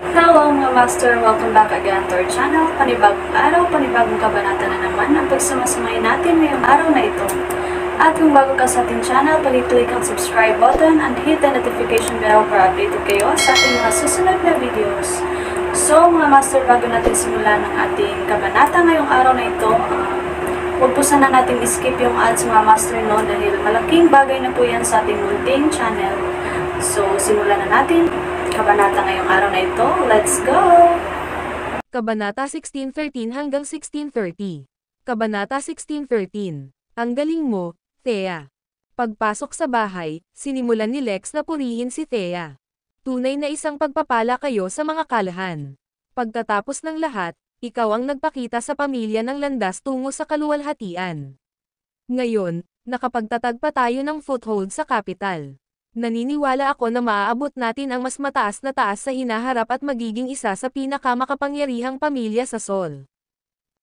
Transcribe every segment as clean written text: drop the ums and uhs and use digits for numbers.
Hello mga master! Welcome back again to our channel. Panibagong araw, panibagong kabanata na naman ang pagsamasamayin natin ngayong araw na ito. At kung bago ka sa ating channel, pag-click ang subscribe button and hit the notification bell para updated kayo sa ating mga susunod na videos. So mga master, bago natin simulan ang ating kabanata ngayong araw na ito, huwag po sana natin skip yung ads mga master, no, dahil malaking bagay na po yan sa ating munting channel. So simulan na natin kabanata ngayong araw na ito. Let's go! Kabanata 1613 hanggang 1630. Kabanata 1613. Ang galing mo, Thea. Pagpasok sa bahay, sinimulan ni Lex na purihin si Thea. Tunay na isang pagpapala kayo sa mga kalahan. Pagkatapos ng lahat, ikaw ang nagpakita sa pamilya ng landas tungo sa kaluwalhatian. Ngayon, nakapagtatag pa tayo ng foothold sa kapital. Naniniwala ako na maaabot natin ang mas mataas na taas sa hinaharap at magiging isa sa pinakamakapangyarihang pamilya sa Sol.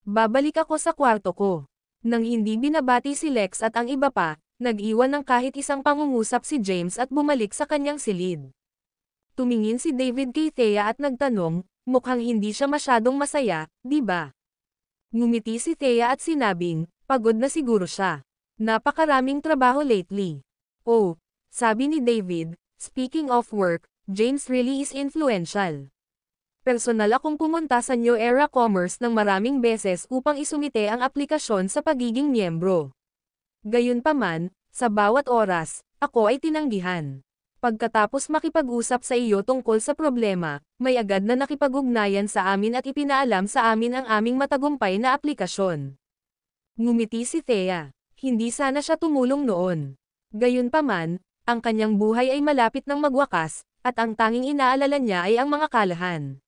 Babalik ako sa kwarto ko. Nang hindi binabati si Lex at ang iba pa, nag-iwan ng kahit isang pangungusap si James at bumalik sa kanyang silid. Tumingin si David kay Thea at nagtanong, mukhang hindi siya masyadong masaya, di ba? Ngumiti si Thea at sinabing, pagod na siguro siya. Napakaraming trabaho lately. Oh, sabi ni David, speaking of work, James really is influential. Personal akong pumunta sa New Era Commerce ng maraming beses upang isumite ang aplikasyon sa pagiging miyembro. Gayunpaman, sa bawat oras, ako ay tinanggihan. Pagkatapos makipag-usap sa iyo tungkol sa problema, may agad na nakipag-ugnayan sa amin at ipinaalam sa amin ang aming matagumpay na aplikasyon. Ngumiti si Thea. Hindi sana siya tumulong noon. Gayunpaman, ang kanyang buhay ay malapit ng magwakas, at ang tanging inaalala niya ay ang mga kalahan.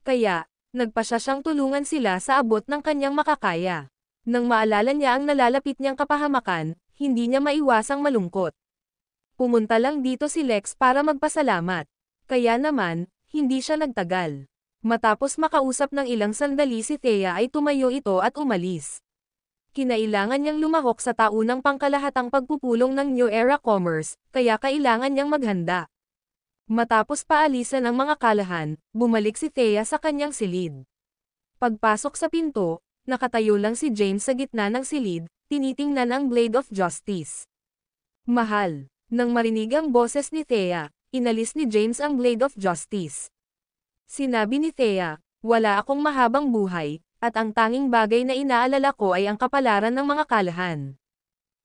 Kaya, nagpasya siyang tulungan sila sa abot ng kanyang makakaya. Nang maalala niya ang nalalapit niyang kapahamakan, hindi niya maiwasang malungkot. Pumunta lang dito si Lex para magpasalamat. Kaya naman, hindi siya nagtagal. Matapos makausap ng ilang sandali si Thea ay tumayo ito at umalis. Kinailangan niyang lumahok sa taunang pangkalahatang pagpupulong ng New Era Commerce, kaya kailangan niyang maghanda. Matapos paalisan ang mga kalahan, bumalik si Thea sa kanyang silid. Pagpasok sa pinto, nakatayo lang si James sa gitna ng silid, tinitingnan ang Blade of Justice. Mahal. Nang marinig ang boses ni Thea, inalis ni James ang Blade of Justice. Sinabi ni Thea, wala akong mahabang buhay, at ang tanging bagay na inaalala ko ay ang kapalaran ng mga kalahan.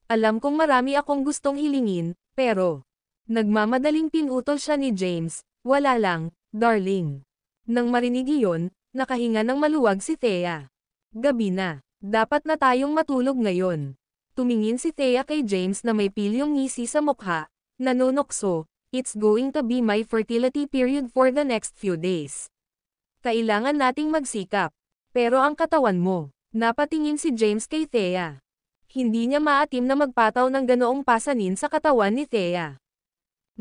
Alam kong marami akong gustong hilingin, pero nagmamadaling pinutol siya ni James, wala lang, darling. Nang marinig iyon, nakahinga ng maluwag si Thea. Gabi na, dapat na tayong matulog ngayon. Tumingin si Thea kay James na may pilyong ngisi sa mukha, nanonokso, it's going to be my fertility period for the next few days. Kailangan nating magsikap. Pero ang katawan mo, napatingin si James kay Thea. Hindi niya maatim na magpataw ng ganoong pasanin sa katawan ni Thea.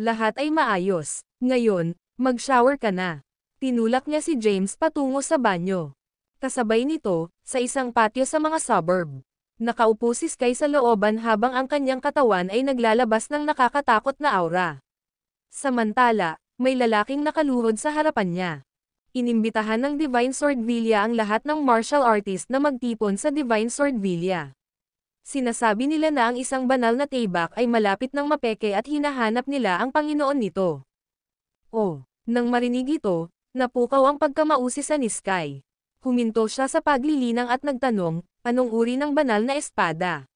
Lahat ay maayos. Ngayon, mag-shower ka na. Tinulak niya si James patungo sa banyo. Kasabay nito, sa isang patio sa mga suburb. Nakaupo si Sky sa looban habang ang kanyang katawan ay naglalabas ng nakakatakot na aura. Samantala, may lalaking nakaluhod sa harapan niya. Inimbitahan ng Divine Sword Villa ang lahat ng martial artist na magtipon sa Divine Sword Villa. Sinasabi nila na ang isang banal na tebak ay malapit ng mapeke at hinahanap nila ang Panginoon nito. Oh, nang marinig ito, napukaw ang pagkamausisan ni Sky. Huminto siya sa paglilinang at nagtanong, anong uri ng banal na espada?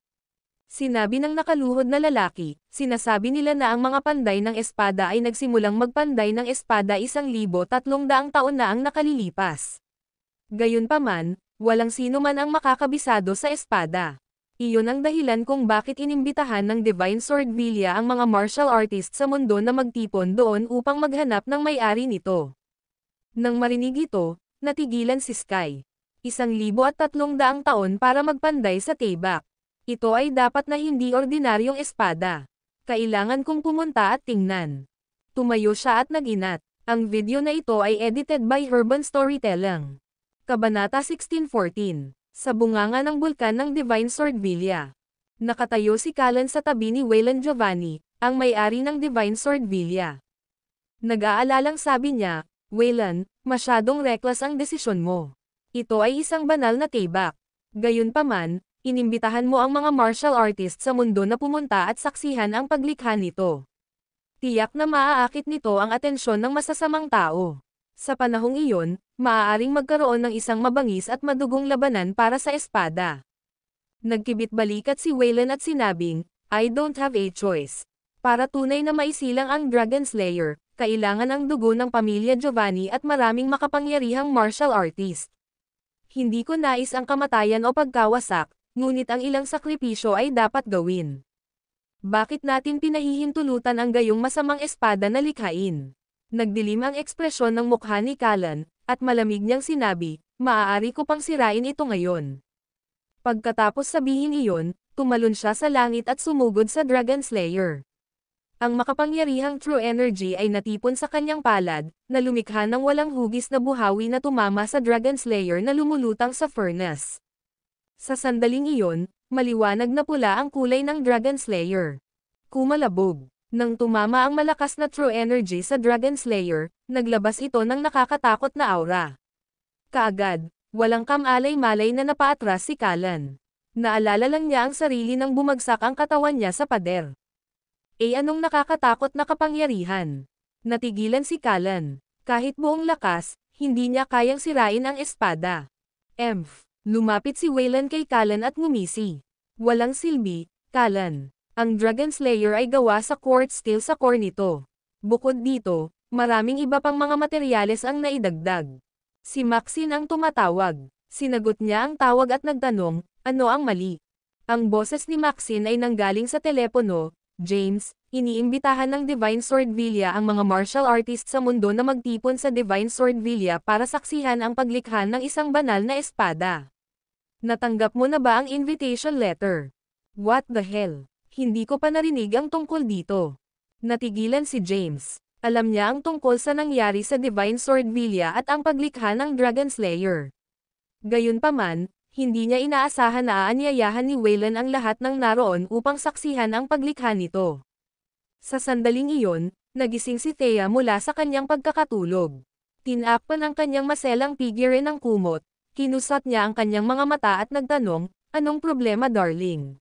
Sinabi ng nakaluhod na lalaki, sinasabi nila na ang mga panday ng espada ay nagsimulang magpanday ng espada 1,300 taon na ang nakalilipas. Gayunpaman, walang sino man ang makakabisado sa espada. Iyon ang dahilan kung bakit inimbitahan ng Divine Sword Villa ang mga martial artists sa mundo na magtipon doon upang maghanap ng may-ari nito. Nang marinig ito, natigilan si Sky. 1,300 taon para magpanday sa tebak. Ito ay dapat na hindi ordinaryong espada. Kailangan kong pumunta at tingnan. Tumayo siya at naginat. Ang video na ito ay edited by Urban Storytelling. Kabanata 1614. Sa bunganga ng bulkan ng Divine Sword Villa. Nakatayo si Callan sa tabi ni Wayland Giovanni, ang may-ari ng Divine Sword Villa. Nag-aalalang sabi niya, Wayland, masyadong reckless ang desisyon mo. Ito ay isang banal na tibak. Gayunpaman, inimbitahan mo ang mga martial artist sa mundo na pumunta at saksihan ang paglikha nito. Tiyak na maaakit nito ang atensyon ng masasamang tao. Sa panahong iyon, maaaring magkaroon ng isang mabangis at madugong labanan para sa espada. Nagkibit-balikat si Wayland at sinabing, I don't have a choice. Para tunay na maisilang ang Dragon Slayer, kailangan ang dugo ng pamilya Giovanni at maraming makapangyarihang martial artist. Hindi ko nais ang kamatayan o pagkawasak, ngunit ang ilang sakripisyo ay dapat gawin. Bakit natin pinahihintulutan ang gayong masamang espada na likhain? Nagdilim ang ekspresyon ng mukha ni Callan, at malamig niyang sinabi, maaari ko pang sirain ito ngayon. Pagkatapos sabihin iyon, tumalon siya sa langit at sumugod sa Dragon Slayer. Ang makapangyarihang true energy ay natipon sa kanyang palad, na lumikha ng walang hugis na buhawi na tumama sa Dragon Slayer na lumulutang sa furnace. Sa sandaling iyon, maliwanag na pula ang kulay ng Dragon Slayer. Kumalabog. Nang tumama ang malakas na true energy sa Dragon Slayer, naglabas ito ng nakakatakot na aura. Kaagad, walang kamalay-malay na napaatras si Callan. Naalala lang niya ang sarili nang bumagsak ang katawan niya sa pader. Anong nakakatakot na kapangyarihan? Natigilan si Callan. Kahit buong lakas, hindi niya kayang sirain ang espada. Lumapit si Wayland kay Callan at ngumisi. Walang silbi, Callan. Ang Dragon Slayer ay gawa sa quartz steel sa core nito. Bukod dito, maraming iba pang mga materyales ang naidagdag. Si Maxine ang tumatawag. Sinagot niya ang tawag at nagtanong, ano ang mali? Ang boses ni Maxine ay nanggaling sa telepono, James, iniimbitahan ng Divine Sword Villa ang mga martial artist sa mundo na magtipon sa Divine Sword Villa para saksihan ang paglikha ng isang banal na espada. Natanggap mo na ba ang invitation letter? What the hell? Hindi ko pa narinig ang tungkol dito. Natigilan si James. Alam niya ang tungkol sa nangyari sa Divine Sword Villa at ang paglikha ng Dragon Slayer. Gayunpaman, hindi niya inaasahan na aanyayahan ni Wayland ang lahat ng naroon upang saksihan ang paglikha nito. Sa sandaling iyon, nagising si Thea mula sa kanyang pagkakatulog. Tinakpan ang kanyang maselang figure ng kumot, kinusat niya ang kanyang mga mata at nagtanong, anong problema darling?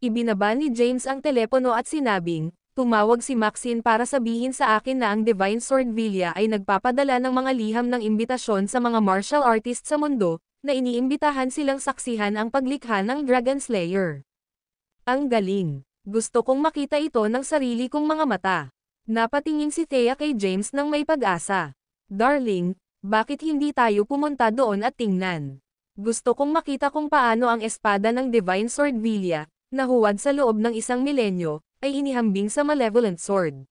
Ibinaba ni James ang telepono at sinabing, tumawag si Maxine para sabihin sa akin na ang Divine Sword Villa ay nagpapadala ng mga liham ng imbitasyon sa mga martial artist sa mundo, na iniimbitahan silang saksihan ang paglikha ng Dragon Slayer. Ang galing! Gusto kong makita ito ng sarili kong mga mata. Napatingin si Thea kay James ng may pag-asa. Darling, bakit hindi tayo pumunta doon at tingnan? Gusto kong makita kung paano ang espada ng Divine Sword Villa, na huwad sa loob ng isang milenyo, ay inihambing sa Malevolent Sword.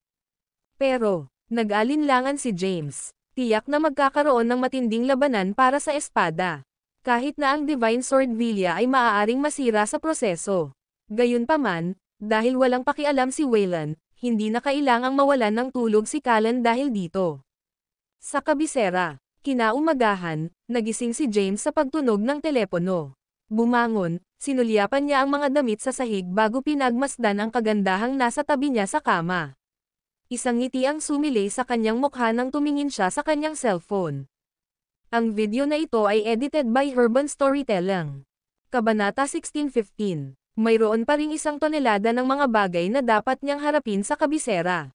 Pero, nag-alinlangan si James. Tiyak na magkakaroon ng matinding labanan para sa espada. Kahit na ang Divine Sword Villa ay maaaring masira sa proseso. Gayunpaman, dahil walang pakialam si Wayland, hindi na kailangang mawalan ng tulog si Callan dahil dito. Sa kabisera, kinaumagahan, nagising si James sa pagtunog ng telepono. Bumangon, sinulyapan niya ang mga damit sa sahig bago pinagmasdan ang kagandahang nasa tabi niya sa kama. Isang ngiti ang sumilay sa kanyang mukha nang tumingin siya sa kanyang cellphone. Ang video na ito ay edited by Urban Storytelling. Kabanata 16:15. Mayroon pa ring 1 tonelada ng mga bagay na dapat niyang harapin sa kabisera.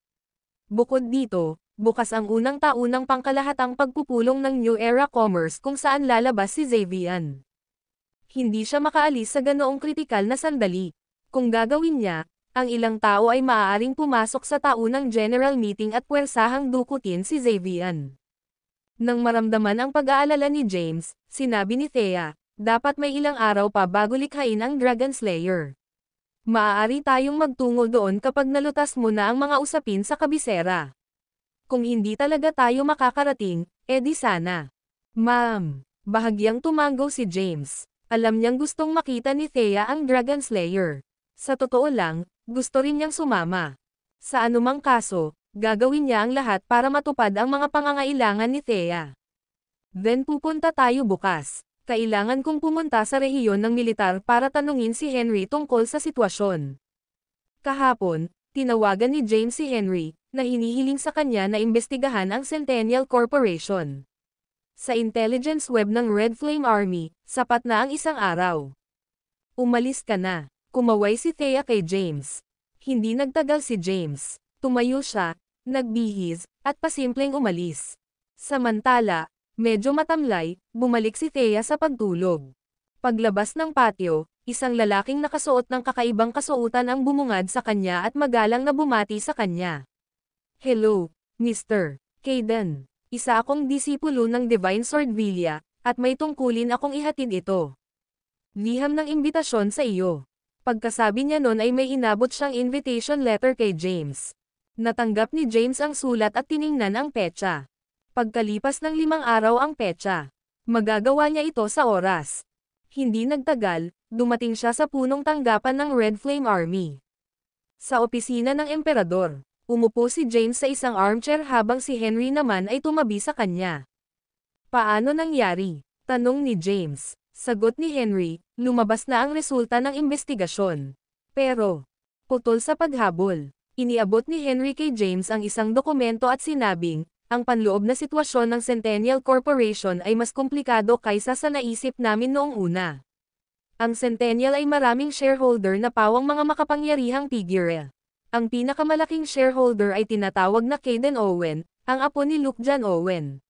Bukod dito, bukas ang unang taunang pangkalahatang pagpupulong ng New Era Commerce kung saan lalabas si Xavian. Hindi siya makaalis sa ganoong kritikal na sandali. Kung gagawin niya, ang ilang tao ay maaaring pumasok sa taunang general meeting at puwersahang dukutin si Xavian. Nang maramdaman ang pag-aalala ni James, sinabi ni Thea, dapat may ilang araw pa bago likhain ang Dragon Slayer. Maaari tayong magtungo doon kapag nalutas mo na ang mga usapin sa kabisera. Kung hindi talaga tayo makakarating, edi sana. Ma'am, bahagyang tumanggo si James. Alam niyang gustong makita ni Thea ang Dragon Slayer. Sa totoo lang, gusto rin niyang sumama. Sa anumang kaso, gagawin niya ang lahat para matupad ang mga pangangailangan ni Thea. Then pupunta tayo bukas. Kailangan kong pumunta sa rehiyon ng militar para tanungin si Henry tungkol sa sitwasyon. Kahapon, Tinawagan ni James si Henry, na hinihiling sa kanya na imbestigahan ang Centennial Corporation. Sa intelligence web ng Red Flame Army, sapat na ang isang araw. Umalis ka na. Kumaway si Thea kay James. Hindi nagtagal si James. Tumayo siya, nagbihis, at pasimpleng umalis. Samantala, medyo matamlay, bumalik si Thea sa pagtulog. Paglabas ng patio, isang lalaking nakasuot ng kakaibang kasuotan ang bumungad sa kanya at magalang na bumati sa kanya. Hello, Mr. Caden. Isa akong disipulo ng Divine Sword Villa, at may tungkulin akong ihatid ito. Liham ng imbitasyon sa iyo. Pagkasabi niya nun ay may inabot siyang invitation letter kay James. Natanggap ni James ang sulat at tiningnan ang petsa. Pagkalipas ng 5 araw ang petsa, magagawa niya ito sa oras. Hindi nagtagal, dumating siya sa punong tanggapan ng Red Flame Army. Sa opisina ng emperador, umupo si James sa isang armchair habang si Henry naman ay tumabi sa kanya. Paano nangyari? Tanong ni James. Sagot ni Henry, lumabas na ang resulta ng investigasyon. Pero, putol sa paghabol, iniabot ni Henry kay James ang isang dokumento at sinabing, ang panloob na sitwasyon ng Centennial Corporation ay mas komplikado kaysa sa naisip namin noong una. Ang Centennial ay maraming shareholder na pawang mga makapangyarihang figure. Ang pinakamalaking shareholder ay tinatawag na Caden Owen, ang apo ni Luke John Owen.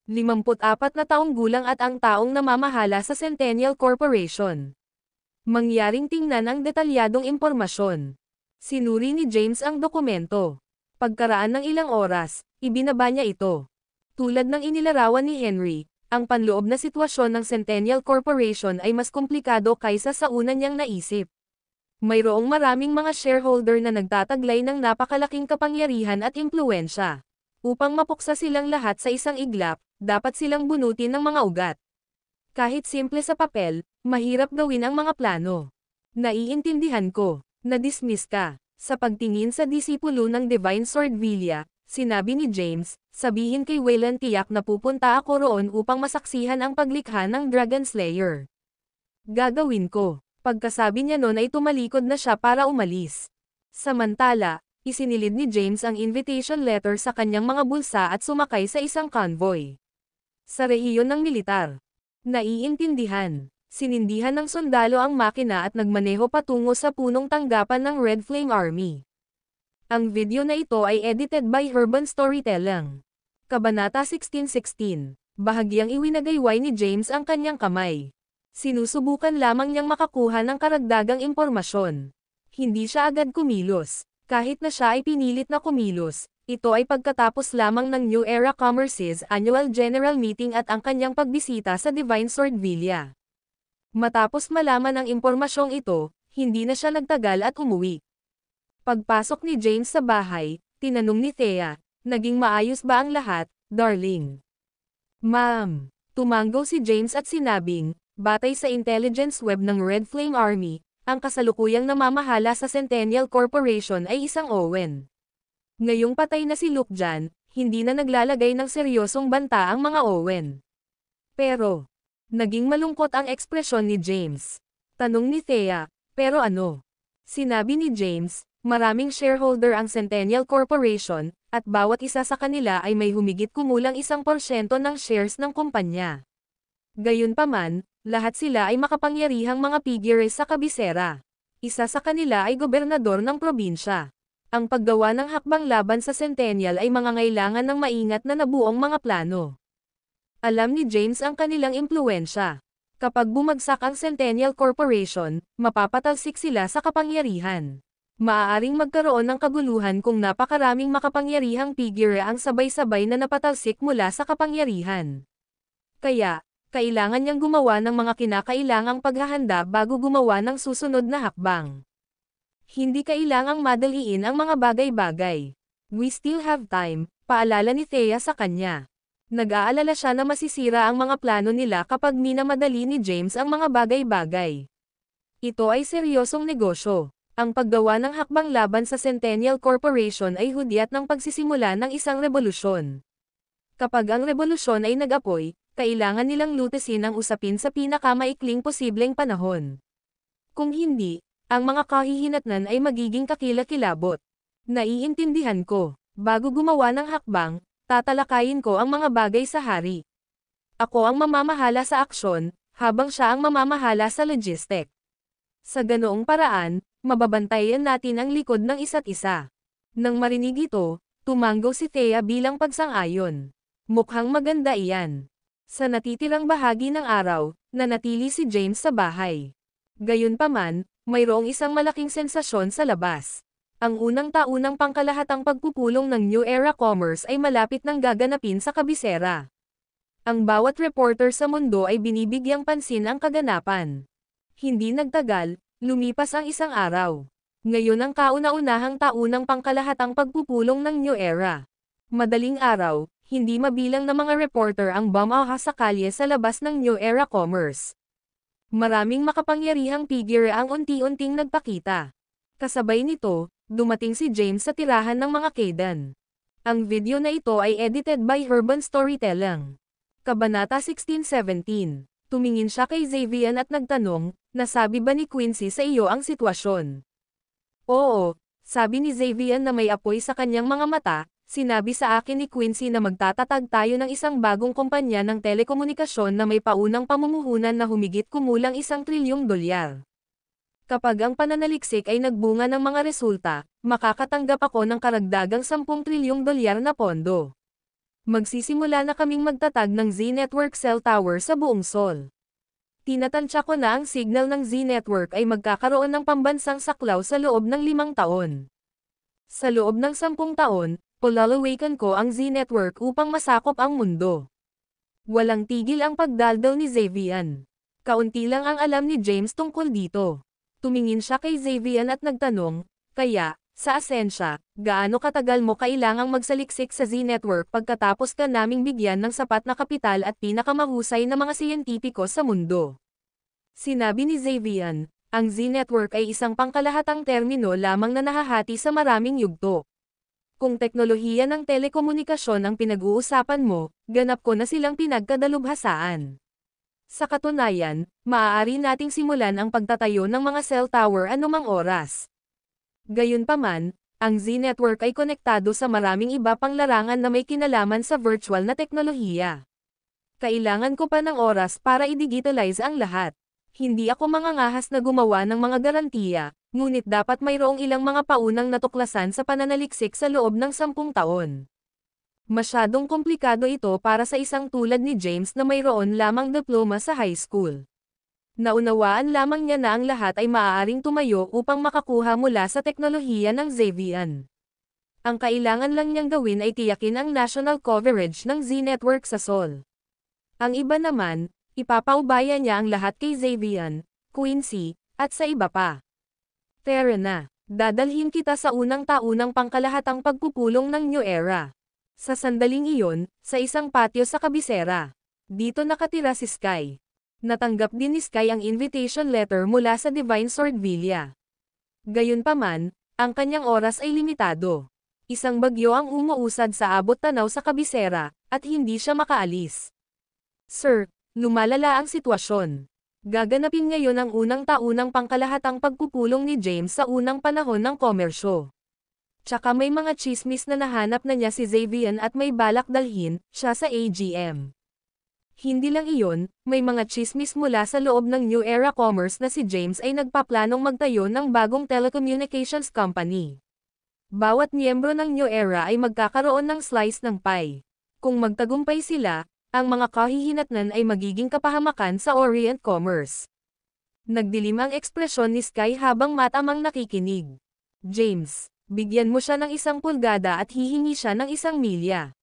54 na taong gulang at ang taong namamahala sa Centennial Corporation. Mangyaring tingnan ang detalyadong impormasyon. Sinuri ni James ang dokumento. Pagkaraan ng ilang oras, ibinaba niya ito. Tulad ng inilarawan ni Henry, ang panloob na sitwasyon ng Centennial Corporation ay mas komplikado kaysa sa una niyang naisip. Mayroong maraming mga shareholder na nagtataglay ng napakalaking kapangyarihan at impluwensya. Upang mapuksa silang lahat sa isang iglap, dapat silang bunutin ng mga ugat. Kahit simple sa papel, mahirap gawin ang mga plano. Naiintindihan ko, na-dismiss ka. Sa pagtingin sa disipulo ng Divine Sword Villa, sinabi ni James, sabihin kay Wayland tiyak na pupunta ako roon upang masaksihan ang paglikha ng Dragon Slayer. Gagawin ko. Pagkasabi niya nun ay tumalikod na siya para umalis. Samantala, isinilid ni James ang invitation letter sa kanyang mga bulsa at sumakay sa isang convoy. Sa rehiyon ng militar. Naiintindihan. Sinindihan ng sundalo ang makina at nagmaneho patungo sa punong tanggapan ng Red Flame Army. Ang video na ito ay edited by Urban Storytelling. Kabanata 16:16. Bahagyang iwinagayway ni James ang kanyang kamay. Sinusubukan lamang niyang makakuha ng karagdagang impormasyon. Hindi siya agad kumilos. Kahit na siya ay pinilit na kumilos, ito ay pagkatapos lamang ng New Era Commerce's Annual General Meeting at ang kanyang pagbisita sa Divine Sword Villa. Matapos malaman ang impormasyong ito, hindi na siya nagtagal at umuwi. Pagpasok ni James sa bahay, tinanong ni Thea, naging maayos ba ang lahat, darling? Ma'am, tumanggo si James at sinabing, batay sa intelligence web ng Red Flame Army, ang kasalukuyang namamahala sa Centennial Corporation ay isang Owen. Ngayong patay na si Luke John, hindi na naglalagay ng seryosong banta ang mga Owen. Pero, naging malungkot ang ekspresyon ni James. Tanong ni Thea, pero ano? Sinabi ni James, maraming shareholder ang Centennial Corporation, at bawat isa sa kanila ay may humigit kumulang 1% ng shares ng kumpanya. Gayunpaman, lahat sila ay makapangyarihang mga figures sa kabisera. Isa sa kanila ay gobernador ng probinsya. Ang paggawa ng hakbang laban sa Centennial ay mangangailangan ng maingat na nabuong mga plano. Alam ni James ang kanilang impluwensya. Kapag bumagsak ang Centennial Corporation, mapapatalsik sila sa kapangyarihan. Maaaring magkaroon ng kaguluhan kung napakaraming makapangyarihang figure ang sabay-sabay na napatalsik mula sa kapangyarihan. Kaya, kailangan niyang gumawa ng mga kinakailangang paghahanda bago gumawa ng susunod na hakbang. Hindi kailangang madaliin ang mga bagay-bagay. We still have time, paalala ni Thea sa kanya. Nag-aalala siya na masisira ang mga plano nila kapag minamadali ni James ang mga bagay-bagay. Ito ay seryosong negosyo. Ang paggawa ng hakbang laban sa Centennial Corporation ay hudyat ng pagsisimula ng isang revolusyon. Kapag ang revolusyon ay nag-apoy, kailangan nilang lutesin ang usapin sa pinakamaikling posibleng panahon. Kung hindi, ang mga kahihinatnan ay magiging kakilakilabot. Naiintindihan ko. Bago gumawa ng hakbang, tatalakayin ko ang mga bagay sa hari. Ako ang mamamahala sa aksyon, habang siya ang mamamahala sa logistic. Sa ganoong paraan, mababantayan natin ang likod ng isa't isa. Nang marinig ito, tumanggo si Thea bilang pagsang-ayon. Mukhang maganda iyan. Sa natitirang bahagi ng araw, nanatili si James sa bahay. Gayunpaman, mayroong isang malaking sensasyon sa labas. Ang unang taunang pangkalahatang pagpupulong ng New Era Commerce ay malapit nang gaganapin sa kabisera. Ang bawat reporter sa mundo ay binibigyang pansin ang kaganapan. Hindi nagtagal, lumipas ang isang araw. Ngayon ang kauna-unahang taunang pangkalahatang pagpupulong ng New Era. Madaling araw, hindi mabilang na mga reporter ang bumaha sa kalye sa labas ng New Era Commerce. Maraming makapangyarihang figure ang unti-unting nagpakita. Kasabay nito, dumating si James sa tirahan ng mga Kaidan. Ang video na ito ay edited by Urban Storytelling. Kabanata 16-17. Tumingin siya kay Xavier at nagtanong, nasabi ba ni Quincy sa iyo ang sitwasyon? Oo, sabi ni Xavier na may apoy sa kanyang mga mata, sinabi sa akin ni Quincy na magtatatag tayo ng isang bagong kumpanya ng telekomunikasyon na may paunang pamumuhunan na humigit kumulang $1 trilyong. Kapag ang pananaliksik ay nagbunga ng mga resulta, makakatanggap ako ng karagdagang $10 trilyong na pondo. Magsisimula na kaming magtatag ng Z-Network cell tower sa buong Seoul. Tinatansya ko na ang signal ng Z-Network ay magkakaroon ng pambansang saklaw sa loob ng 5 taon. Sa loob ng 10 taon, palalawakan ko ang Z-Network upang masakop ang mundo. Walang tigil ang pagdaldal ni Xavier. Kaunti lang ang alam ni James tungkol dito. Tumingin siya kay Xavier at nagtanong, kaya, sa asensya, gaano katagal mo kailangang magsaliksik sa Z-Network pagkatapos ka naming bigyan ng sapat na kapital at pinakamahusay na mga siyentipiko sa mundo? Sinabi ni Xavier, ang Z-Network ay isang pangkalahatang termino lamang na nahahati sa maraming yugto. Kung teknolohiya ng telekomunikasyon ang pinag-uusapan mo, ganap ko na silang pinagkadalubhasaan. Sa katunayan, maaari nating simulan ang pagtatayo ng mga cell tower anumang oras. Gayunpaman, ang Z-Network ay konektado sa maraming iba pang larangan na may kinalaman sa virtual na teknolohiya. Kailangan ko pa ng oras para i-digitalize ang lahat. Hindi ako mangangahas na gumawa ng mga garantiya, ngunit dapat mayroong ilang mga paunang natuklasan sa pananaliksik sa loob ng 10 taon. Masyadong komplikado ito para sa isang tulad ni James na mayroon lamang diploma sa high school. Naunawaan lamang niya na ang lahat ay maaaring tumayo upang makakuha mula sa teknolohiya ng Xavier. Ang kailangan lang niyang gawin ay tiyakin ang national coverage ng Z-Network sa Seoul. Ang iba naman, ipapaubaya niya ang lahat kay Xavier, Quincy, at sa iba pa. Tara na, dadalhin kita sa unang taunang pangkalahatang pagpupulong ng New Era. Sa sandaling iyon, sa isang patio sa kabisera. Dito nakatira si Sky. Natanggap din ni Sky ang invitation letter mula sa Divine Sword Villa. Gayunpaman, ang kanyang oras ay limitado. Isang bagyo ang umuusad sa abot tanaw sa kabisera, at hindi siya makaalis. Sir, lumalala ang sitwasyon. Gaganapin ngayon ang unang taunang pangkalahatang pagpupulong ni James sa unang panahon ng komersyo. Tsaka may mga chismis na nahanap na niya si Xavier at may balak dalhin siya sa AGM. Hindi lang iyon, may mga chismis mula sa loob ng New Era Commerce na si James ay nagpaplanong magtayo ng bagong telecommunications company. Bawat miyembro ng New Era ay magkakaroon ng slice ng pie. Kung magtagumpay sila, ang mga kahihinatnan ay magiging kapahamakan sa Orient Commerce. Nagdilim ang ekspresyon ni Sky habang matamang nakikinig. James, bigyan mo siya ng 1 pulgada at hihingi siya ng 1 milya.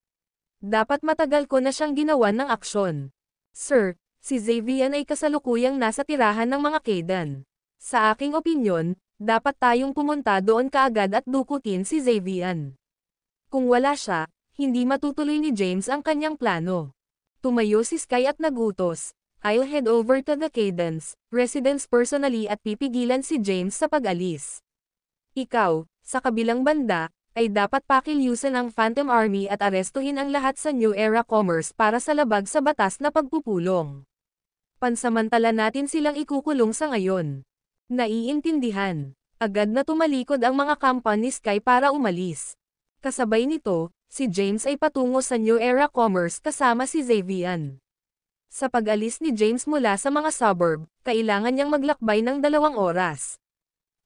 Dapat matagal ko na siyang ginawan ng aksyon. Sir, si Xavier ay kasalukuyang nasa tirahan ng mga Kaidan. Sa aking opinyon, dapat tayong pumunta doon kaagad at dukutin si Xavier. Kung wala siya, hindi matutuloy ni James ang kanyang plano. Tumayo si Sky at nagutos, I'll head over to the Caidans residence personally at pipigilan si James sa pag-alis. Ikaw, sa kabilang banda, ay dapat pakilyusan ang Phantom Army at arestuhin ang lahat sa New Era Commerce para sa labag sa batas na pagpupulong. Pansamantala natin silang ikukulong sa ngayon. Naiintindihan. Agad na tumalikod ang mga kampan ni Sky para umalis. Kasabay nito, si James ay patungo sa New Era Commerce kasama si Xavian. Sa pag-alis ni James mula sa mga suburb, kailangan niyang maglakbay ng 2 oras.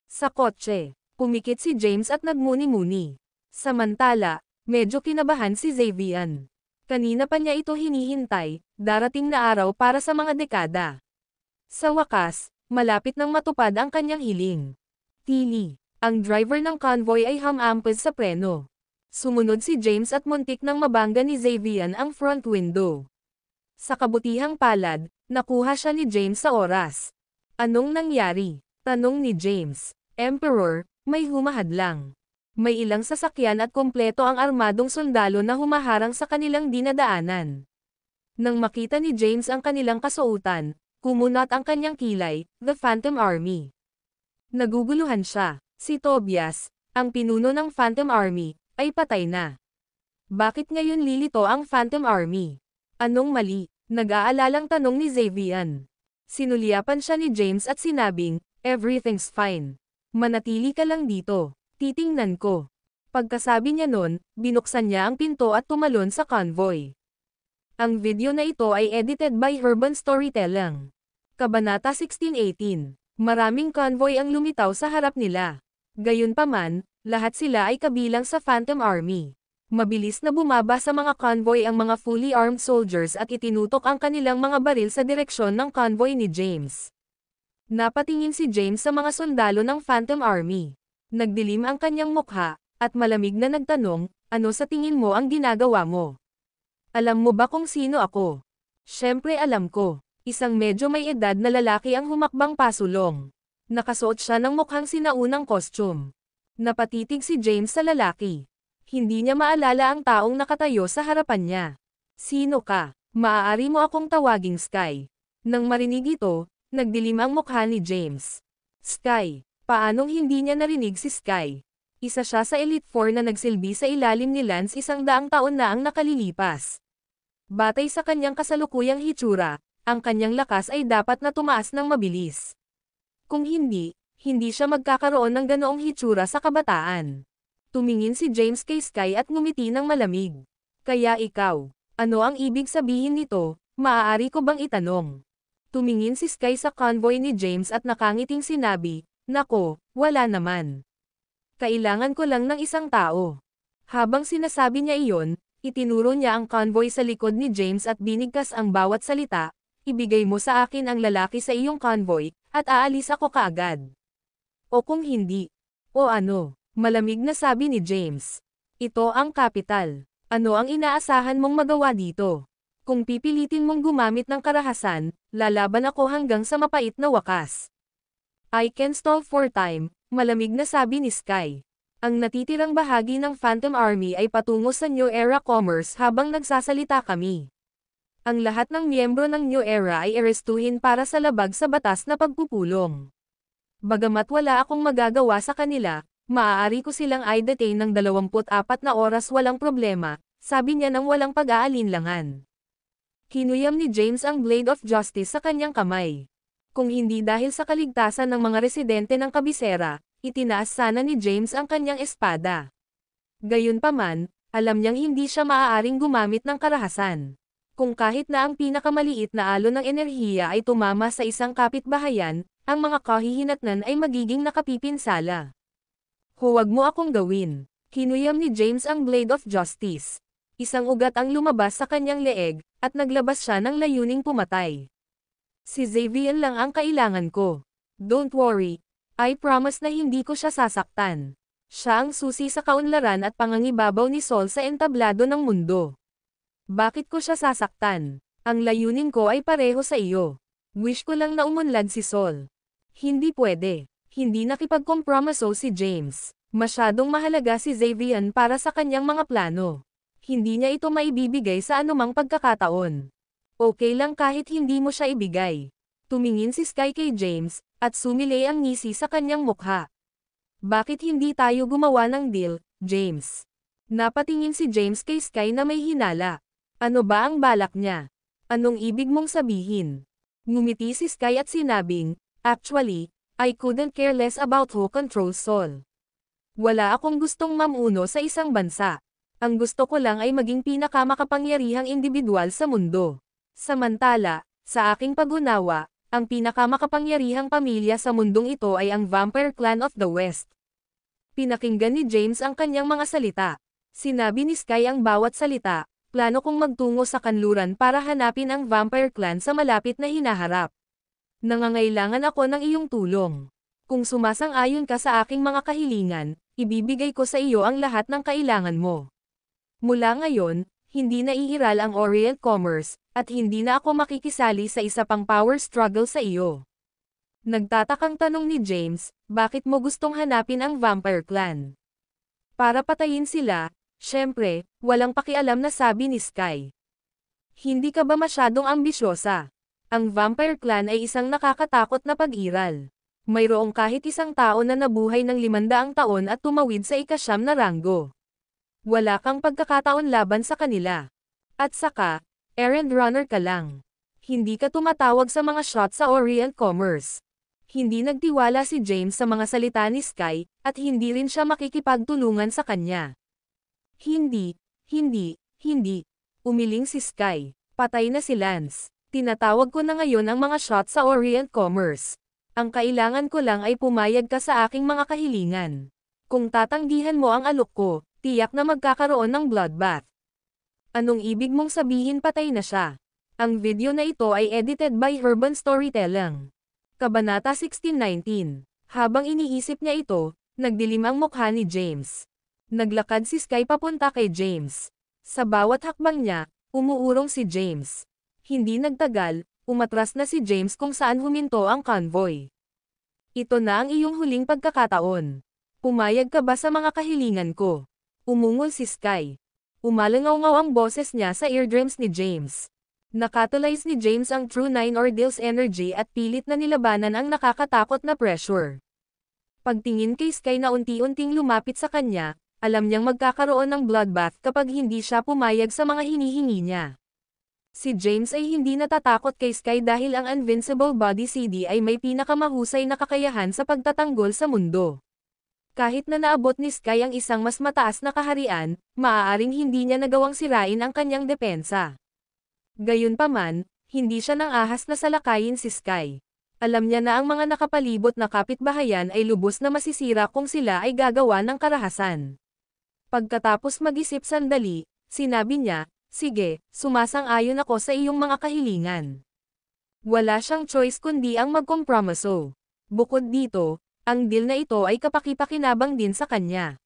Sa kotse, pumikit si James at nagmuni-muni. Samantala, medyo kinabahan si Xavian. Kanina pa niya ito hinihintay, darating na araw para sa mga dekada. Sa wakas, malapit nang matupad ang kanyang hiling. Tili, ang driver ng convoy ay humampes sa preno. Sumunod si James at muntik nang mabangga ni Xavian ang front window. Sa kabutihang palad, nakuha siya ni James sa oras. Anong nangyari? Tanong ni James. Emperor, may humahadlang. May ilang sasakyan at kompleto ang armadong sundalo na humaharang sa kanilang dinadaanan. Nang makita ni James ang kanilang kasuotan, kumunat ang kanyang kilay, the Phantom Army. Naguguluhan siya. Si Tobias, ang pinuno ng Phantom Army, ay patay na. Bakit ngayon lilito ang Phantom Army? Anong mali? Nag-aalalang tanong ni Xavian. Sinuliapan siya ni James at sinabing, everything's fine. Manatili ka lang dito. Titingnan ko. Pagkasabi niya nun, binuksan niya ang pinto at tumalon sa convoy. Ang video na ito ay edited by Urban Storytelling. Kabanata 16:18. Maraming convoy ang lumitaw sa harap nila. Gayunpaman, lahat sila ay kabilang sa Phantom Army. Mabilis na bumaba sa mga convoy ang mga fully armed soldiers at itinutok ang kanilang mga baril sa direksyon ng convoy ni James. Napatingin si James sa mga sundalo ng Phantom Army. Nagdilim ang kanyang mukha, at malamig na nagtanong, ano sa tingin mo ang ginagawa mo? Alam mo ba kung sino ako? Siyempre alam ko. Isang medyo may edad na lalaki ang humakbang pasulong. Nakasuot siya ng mukhang sinaunang costume. Napatitig si James sa lalaki. Hindi niya maalala ang taong nakatayo sa harapan niya. Sino ka? Maaari mo akong tawaging Sky. Nang marinig ito, nagdilim ang mukha ni James. Sky. Paanong hindi niya narinig si Sky? Isa siya sa Elite Four na nagsilbi sa ilalim ni Lance 100 taon na ang nakalilipas. Batay sa kanyang kasalukuyang hitsura, ang kanyang lakas ay dapat na tumaas ng mabilis. Kung hindi, hindi siya magkakaroon ng ganoong hitsura sa kabataan. Tumingin si James kay Sky at ngumiti ng malamig. Kaya ikaw, ano ang ibig sabihin nito, maaari ko bang itanong? Tumingin si Sky sa convoy ni James at nakangiting sinabi, nako, wala naman. Kailangan ko lang ng isang tao. Habang sinasabi niya iyon, itinuro niya ang convoy sa likod ni James at binigkas ang bawat salita, ibigay mo sa akin ang lalaki sa iyong convoy, at aalis ako kaagad. O kung hindi. O ano, malamig na sabi ni James. Ito ang kapital. Ano ang inaasahan mong magawa dito? Kung pipilitin mong gumamit ng karahasan, lalaban ako hanggang sa mapait na wakas. I can stall for time, malamig na sabi ni Sky. Ang natitirang bahagi ng Phantom Army ay patungo sa New Era Commerce habang nagsasalita kami. Ang lahat ng miyembro ng New Era ay arestuhin para sa labag sa batas na pagpupulong. Bagamat wala akong magagawa sa kanila, maaari ko silang i-detain ng 24 na oras walang problema, sabi niya nang walang pag-aalinlangan. Kinuyam ni James ang Blade of Justice sa kanyang kamay. Kung hindi dahil sa kaligtasan ng mga residente ng kabisera, itinaas sana ni James ang kanyang espada. Gayunpaman, alam niyang hindi siya maaaring gumamit ng karahasan. Kung kahit na ang pinakamaliit na alon ng enerhiya ay tumama sa isang kapitbahayan, ang mga kahihinatnan ay magiging nakapipinsala. Huwag mo akong gawin. Kinuyam ni James ang Blade of Justice. Isang ugat ang lumabas sa kanyang leeg, at naglabas siya ng layuning pumatay. Si Xavian lang ang kailangan ko. Don't worry. I promise na hindi ko siya sasaktan. Siya ang susi sa kaunlaran at pangangibabaw ni Sol sa entablado ng mundo. Bakit ko siya sasaktan? Ang layunin ko ay pareho sa iyo. Wish ko lang na umunlad si Sol. Hindi pwede. Hindi nakipagkompromiso si James. Masyadong mahalaga si Xavian para sa kanyang mga plano. Hindi niya ito maibibigay sa anumang pagkakataon. Okay lang kahit hindi mo siya ibigay. Tumingin si Sky kay James, at sumilay ang ngisi sa kanyang mukha. Bakit hindi tayo gumawa ng deal, James? Napatingin si James kay Sky na may hinala. Ano ba ang balak niya? Anong ibig mong sabihin? Ngumiti si Sky at sinabing, actually, I couldn't care less about who controls Sol. Wala akong gustong mamuno sa isang bansa. Ang gusto ko lang ay maging pinakamakapangyarihang individual sa mundo. Samantala, sa aking pag-unawa, ang pinakamakapangyarihang pamilya sa mundong ito ay ang Vampire Clan of the West. Pinakinggan ni James ang kanyang mga salita. Sinabi ni Sky ang bawat salita, plano kong magtungo sa kanluran para hanapin ang Vampire Clan sa malapit na hinaharap. Nangangailangan ako ng iyong tulong. Kung sumasang-ayon ka sa aking mga kahilingan, ibibigay ko sa iyo ang lahat ng kailangan mo. Mula ngayon, hindi na iiral ang Orient Commerce, at hindi na ako makikisali sa isa pang power struggle sa iyo. Nagtatakang tanong ni James, bakit mo gustong hanapin ang Vampire Clan? Para patayin sila, syempre, walang pakialam na sabi ni Sky. Hindi ka ba masyadong ambisyosa? Ang Vampire Clan ay isang nakakatakot na pag-iral. Mayroong kahit isang tao na nabuhay ng 500 taon at tumawid sa ika-9 na ranggo. Wala kang pagkakataon laban sa kanila. At saka, errand runner ka lang. Hindi ka tumatawag sa mga shots sa Orient Commerce. Hindi nagtiwala si James sa mga salita ni Sky, at hindi rin siya makikipagtulungan sa kanya. Hindi. Umiling si Sky. Patay na si Lance. Tinatawag ko na ngayon ang mga shots sa Orient Commerce. Ang kailangan ko lang ay pumayag ka sa aking mga kahilingan. Kung tatanggihan mo ang alok ko, tiyak na magkakaroon ng bloodbath. Anong ibig mong sabihin patay na siya? Ang video na ito ay edited by Urban Storytelling. Kabanata 16:19. Habang iniisip niya ito, nagdilim ang mukha ni James. Naglakad si Sky papunta kay James. Sa bawat hakbang niya, umuurong si James. Hindi nagtagal, umatras na si James kung saan huminto ang convoy. Ito na ang iyong huling pagkakataon. Pumayag ka ba sa mga kahilingan ko? Umungol si Sky. Umalangaw-ngaw ang boses niya sa eardrums ni James. Nakatulize ni James ang True 9 Ordeals energy at pilit na nilabanan ang nakakatakot na pressure. Pagtingin kay Sky na unti-unting lumapit sa kanya, alam niyang magkakaroon ng bloodbath kapag hindi siya pumayag sa mga hinihingi niya. Si James ay hindi natatakot kay Sky dahil ang Invincible Body CD ay may pinakamahusay na kakayahan sa pagtatanggol sa mundo. Kahit na naabot ni Sky ang isang mas mataas na kaharian, maaaring hindi niya nagawang sirain ang kanyang depensa. Gayunpaman, hindi siya nang ahas na salakayin si Sky. Alam niya na ang mga nakapalibot na kapitbahayan ay lubos na masisira kung sila ay gagawa ng karahasan. Pagkatapos mag-isip sandali, sinabi niya, sige, sumasang-ayon ako sa iyong mga kahilingan. Wala siyang choice kundi ang magkompromiso. Bukod dito, ang deal na ito ay kapaki-pakinabang din sa kanya.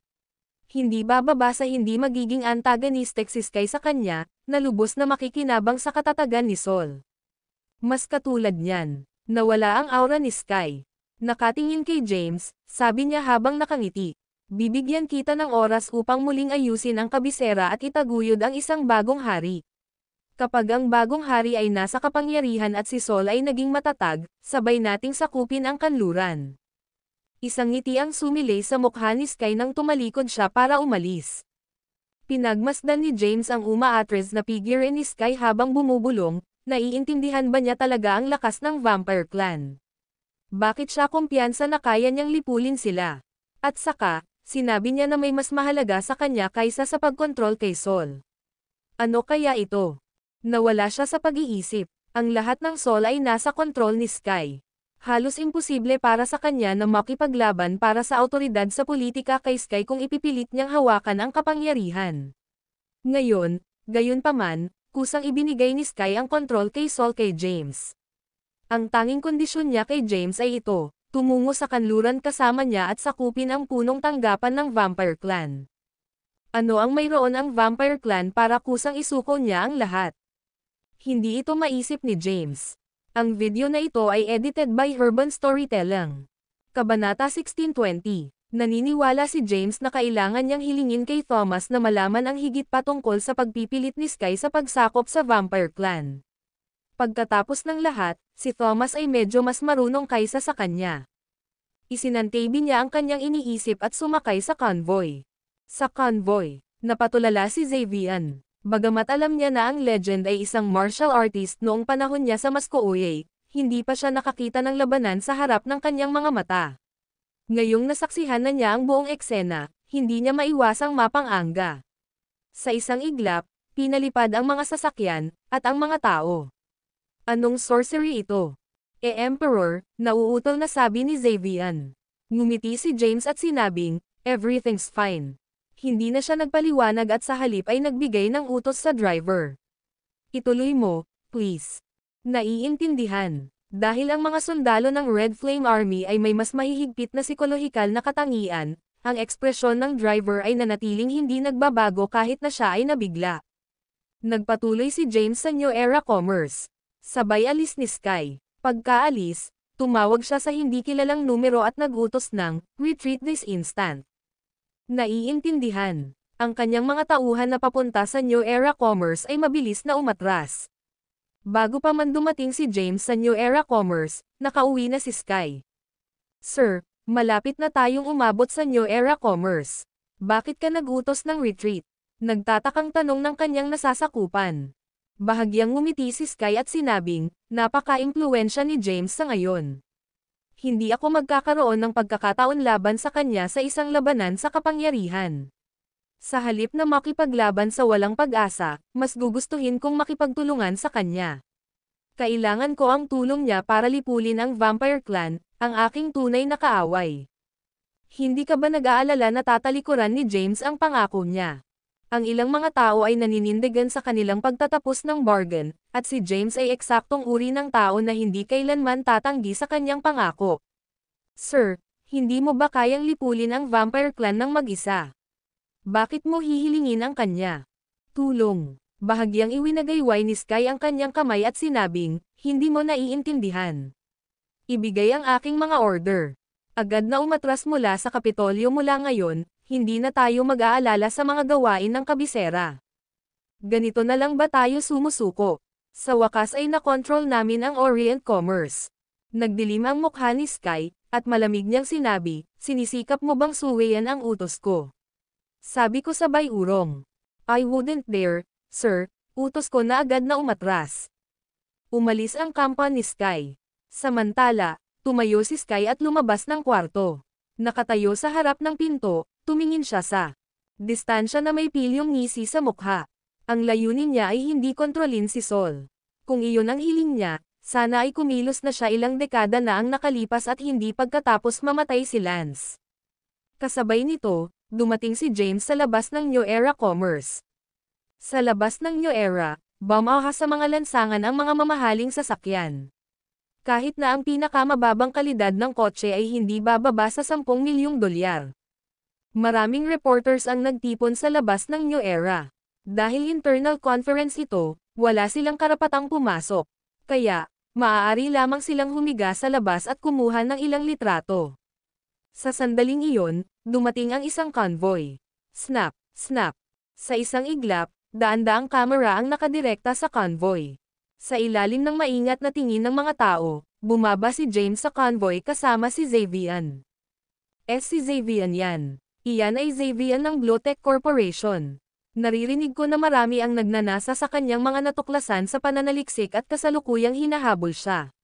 Hindi bababa sa hindi magiging antagonistic si Sky sa kanya, na lubos na makikinabang sa katatagan ni Sol. Mas katulad niyan, nawala ang aura ni Sky. Nakatingin kay James, sabi niya habang nakangiti. Bibigyan kita ng oras upang muling ayusin ang kabisera at itaguyod ang isang bagong hari. Kapag ang bagong hari ay nasa kapangyarihan at si Sol ay naging matatag, sabay nating sakupin ang kanluran. Isang ngiti ang sumilay sa mukha ni Sky nang tumalikod siya para umalis. Pinagmasdan ni James ang umaatres na figure ni Sky habang bumubulong, naiintindihan ba niya talaga ang lakas ng Vampire Clan? Bakit siya kumpiyansa na kaya niyang lipulin sila? At saka, sinabi niya na may mas mahalaga sa kanya kaysa sa pagkontrol kay Sol. Ano kaya ito? Nawala siya sa pag-iisip. Ang lahat ng Sol ay nasa kontrol ni Sky. Halos imposible para sa kanya na makipaglaban para sa awtoridad sa politika kay Sky kung ipipilit niyang hawakan ang kapangyarihan. Ngayon, gayunpaman, kusang ibinigay ni Sky ang kontrol kay Sol kay James. Ang tanging kondisyon niya kay James ay ito, tumungo sa kanluran kasama niya at sakupin ang punong tanggapan ng Vampire Clan. Ano ang mayroon ang Vampire Clan para kusang isuko niya ang lahat? Hindi ito maisip ni James. Ang video na ito ay edited by Urban Storytelling. Kabanata 16:20. Naniniwala si James na kailangan niyang hilingin kay Thomas na malaman ang higit pa tungkol sa pagpipilit ni Sky sa pagsakop sa Vampire Clan. Pagkatapos ng lahat, si Thomas ay medyo mas marunong kaysa sa kanya. Isinantabi niya ang kanyang iniisip at sumakay sa convoy. Sa convoy, napatulala si Xavian. Bagamat alam niya na ang legend ay isang martial artist noong panahon niya sa Mascouye, hindi pa siya nakakita ng labanan sa harap ng kanyang mga mata. Ngayong nasaksihan na niya ang buong eksena, hindi niya maiwasang mapang-angga. Sa isang iglap, pinalipad ang mga sasakyan, at ang mga tao. Anong sorcery ito? Emperor, nauutol na sabi ni Xavian. Ngumiti si James at sinabing, everything's fine. Hindi na siya nagpaliwanag at sa halip ay nagbigay ng utos sa driver. Ituloy mo, please. Naiintindihan. Dahil ang mga sundalo ng Red Flame Army ay may mas mahihigpit na psikolohikal na katangian, ang ekspresyon ng driver ay nanatiling hindi nagbabago kahit na siya ay nabigla. Nagpatuloy si James sa New Era Commerce. Sabay alis ni Sky. Pagkaalis, tumawag siya sa hindi kilalang numero at nagutos ng, retreat this instant. Naiintindihan. Ang kanyang mga tauhan na papunta sa New Era Commerce ay mabilis na umatras. Bago pa man dumating si James sa New Era Commerce, nakauwi na si Sky. Sir, malapit na tayong umabot sa New Era Commerce. Bakit ka nagutos ng retreat? Nagtatakang tanong ng kanyang nasasakupan. Bahagyang ngumiti si Sky at sinabing, napaka-impluwensya ni James sa ngayon. Hindi ako magkakaroon ng pagkakataon laban sa kanya sa isang labanan sa kapangyarihan. Sa halip na makipaglaban sa walang pag-asa, mas gugustuhin kong makipagtulungan sa kanya. Kailangan ko ang tulong niya para lipulin ang Vampire Clan, ang aking tunay na kaaway. Hindi ka ba nag-aalala na tatalikuran ni James ang pangako niya? Ang ilang mga tao ay naninindigan sa kanilang pagtatapos ng bargain, at si James ay eksaktong uri ng tao na hindi kailanman tatanggi sa kanyang pangako. Sir, hindi mo ba kayang lipulin ang Vampire Clan ng mag-isa? Bakit mo hihilingin ang kanya? Tulong. Bahagyang iwinagayway ni Sky ang kanyang kamay at sinabing, hindi mo naiintindihan. Ibigay ang aking mga order. Agad na umatras mula sa Kapitolyo mula ngayon, hindi na tayo mag-aalala sa mga gawain ng kabisera. Ganito na lang ba tayo sumusuko? Sa wakas ay nakontrol namin ang Orient Commerce. Nagdilim ang mukha ni Sky, at malamig niyang sinabi, sinisikap mo bang suwayan ang utos ko? Sabi ko sabay urong. I wouldn't dare, sir, utos ko na agad na umatras. Umalis ang kampa ni Sky. Samantala, tumayo si Sky at lumabas ng kwarto. Nakatayo sa harap ng pinto, tumingin siya sa distansya na may pilyong ngisi sa mukha. Ang layunin niya ay hindi kontrolin si Sol. Kung iyon ang hiling niya, sana ay kumilos na siya ilang dekada na ang nakalipas at hindi pagkatapos mamatay si Lance. Kasabay nito, dumating si James sa labas ng New Era Commerce. Sa labas ng New Era, bumahas sa mga lansangan ang mga mamahaling sasakyan. Kahit na ang pinakamababang kalidad ng kotse ay hindi bababa sa 10 milyong dolyar. Maraming reporters ang nagtipon sa labas ng New Era. Dahil internal conference ito, wala silang karapatang pumasok. Kaya, maaari lamang silang humiga sa labas at kumuha ng ilang litrato. Sa sandaling iyon, dumating ang isang convoy. Snap, snap. Sa isang iglap, daan-daang kamera ang nakadirekta sa convoy. Sa ilalim ng maingat na tingin ng mga tao, bumaba si James sa convoy kasama si Xavian. Si Xavian yan. Iyan ay Xavian ng Blotech Corporation. Naririnig ko na marami ang nagnanasa sa kanyang mga natuklasan sa pananaliksik at kasalukuyang hinahabol siya.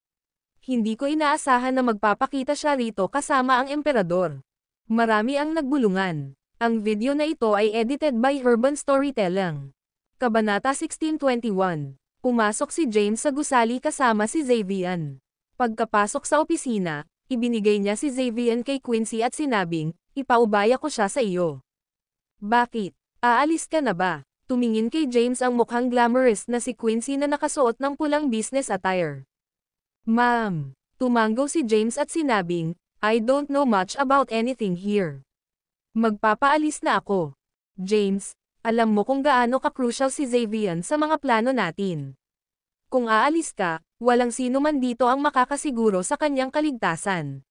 Hindi ko inaasahan na magpapakita siya rito kasama ang emperador. Marami ang nagbulungan. Ang video na ito ay edited by Urban Storytelling. Kabanata 1621. Pumasok si James sa gusali kasama si Xavian. Pagkapasok sa opisina, ibinigay niya si Xavian kay Quincy at sinabing, ipaubaya ko siya sa iyo. Bakit? Aalis ka na ba? Tumingin kay James ang mukhang glamorous na si Quincy na nakasuot ng pulang business attire. Ma'am. Tumanggaw si James at sinabing, I don't know much about anything here. Magpapaalis na ako. James, alam mo kung gaano ka-crucial si Xavian sa mga plano natin. Kung aalis ka, walang sino man dito ang makakasiguro sa kanyang kaligtasan.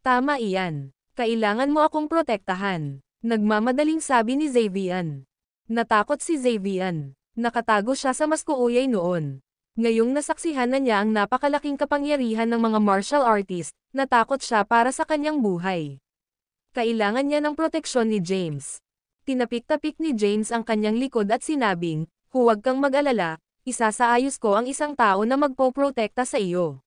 Tama iyan. Kailangan mo akong protektahan. Nagmamadaling sabi ni Xavian. Natakot si Xavian. Nakatago siya sa mas kuuyay noon. Ngayong nasaksihan na niya ang napakalaking kapangyarihan ng mga martial artist, natakot siya para sa kanyang buhay. Kailangan niya ng proteksyon ni James. Tinapik-tapik ni James ang kanyang likod at sinabing, huwag kang mag-alala, isasaayos ko ang isang tao na magpoprotekta sa iyo.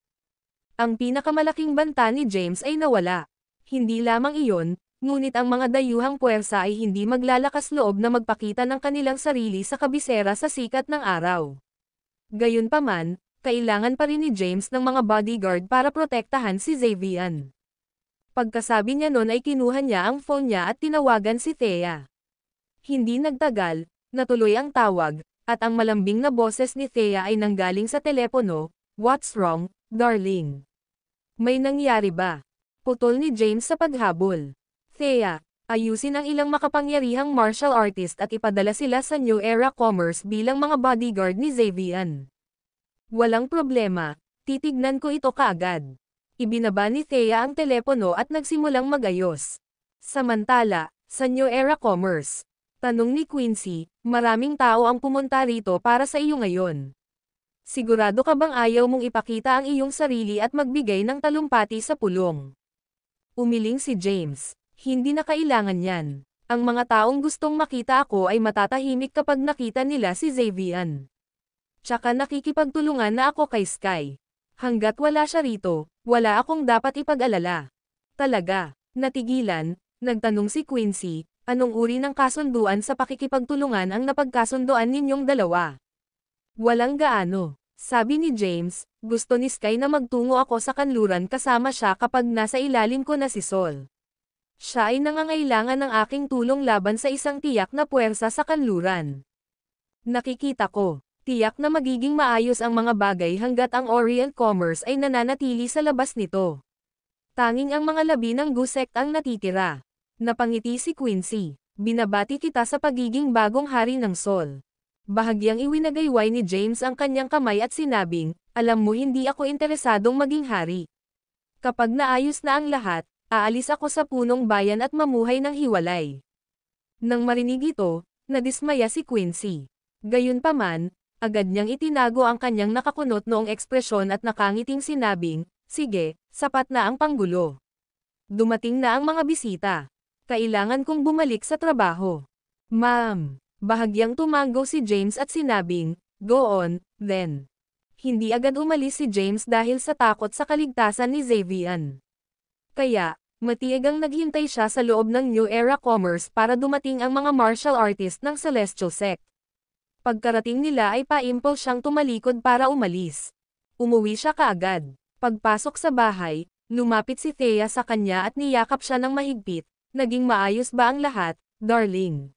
Ang pinakamalaking banta ni James ay nawala. Hindi lamang iyon, ngunit ang mga dayuhang puwersa ay hindi maglalakas loob na magpakita ng kanilang sarili sa kabisera sa sikat ng araw. Gayunpaman, kailangan pa rin ni James ng mga bodyguard para protektahan si Xavier. Pagkasabi niya nun ay kinuha niya ang phone niya at tinawagan si Thea. Hindi nagtagal, natuloy ang tawag, at ang malambing na boses ni Thea ay nanggaling sa telepono. "What's wrong, darling? May nangyari ba?" Putol ni James sa paghabol. "Thea, ayusin ang ilang makapangyarihang martial artist at ipadala sila sa New Era Commerce bilang mga bodyguard ni Xavier." "Walang problema, titignan ko ito kaagad." Ibinaba ni Thea ang telepono at nagsimulang magayos. Samantala, sa New Era Commerce, tanong ni Quincy, "Maraming tao ang pumunta rito para sa iyo ngayon. Sigurado ka bang ayaw mong ipakita ang iyong sarili at magbigay ng talumpati sa pulong?" Umiling si James. "Hindi na kailangan yan. Ang mga taong gustong makita ako ay matatahimik kapag nakita nila si Xavier. Tsaka nakikipagtulungan na ako kay Sky. Hanggat wala siya rito, wala akong dapat ipag-alala." "Talaga?" Natigilan, nagtanong si Quincy, "Anong uri ng kasunduan sa pakikipagtulungan ang napagkasunduan ninyong dalawa?" "Walang gaano," sabi ni James, "gusto ni Sky na magtungo ako sa kanluran kasama siya kapag nasa ilalim ko na si Sol. Siya ay nangangailangan ng aking tulong laban sa isang tiyak na puwersa sa kanluran. Nakikita ko, tiyak na magiging maayos ang mga bagay hanggat ang Orient Commerce ay nananatili sa labas nito. Tanging ang mga labi ng Gusect ang natitira." Napangiti si Quincy. "Binabati kita sa pagiging bagong hari ng Sol." Bahagyang iwinagayway ni James ang kanyang kamay at sinabing, "Alam mo hindi ako interesadong maging hari. Kapag naayos na ang lahat, aalis ako sa punong bayan at mamuhay ng hiwalay." Nang marinig ito, nadismaya si Quincy. Gayunpaman, agad niyang itinago ang kanyang nakakunot noong ekspresyon at nakangiting sinabing, "Sige, sapat na ang panggulo. Dumating na ang mga bisita. Kailangan kong bumalik sa trabaho." "Ma'am." Bahagyang tumango si James at sinabing, "Go on, then." Hindi agad umalis si James dahil sa takot sa kaligtasan ni Xavier. Kaya, matiyagang naghintay siya sa loob ng New Era Commerce para dumating ang mga martial artist ng Celestial Sect. Pagkarating nila ay paimpol siyang tumalikod para umalis. Umuwi siya kaagad. Pagpasok sa bahay, lumapit si Thea sa kanya at niyakap siya ng mahigpit. "Naging maayos ba ang lahat, darling?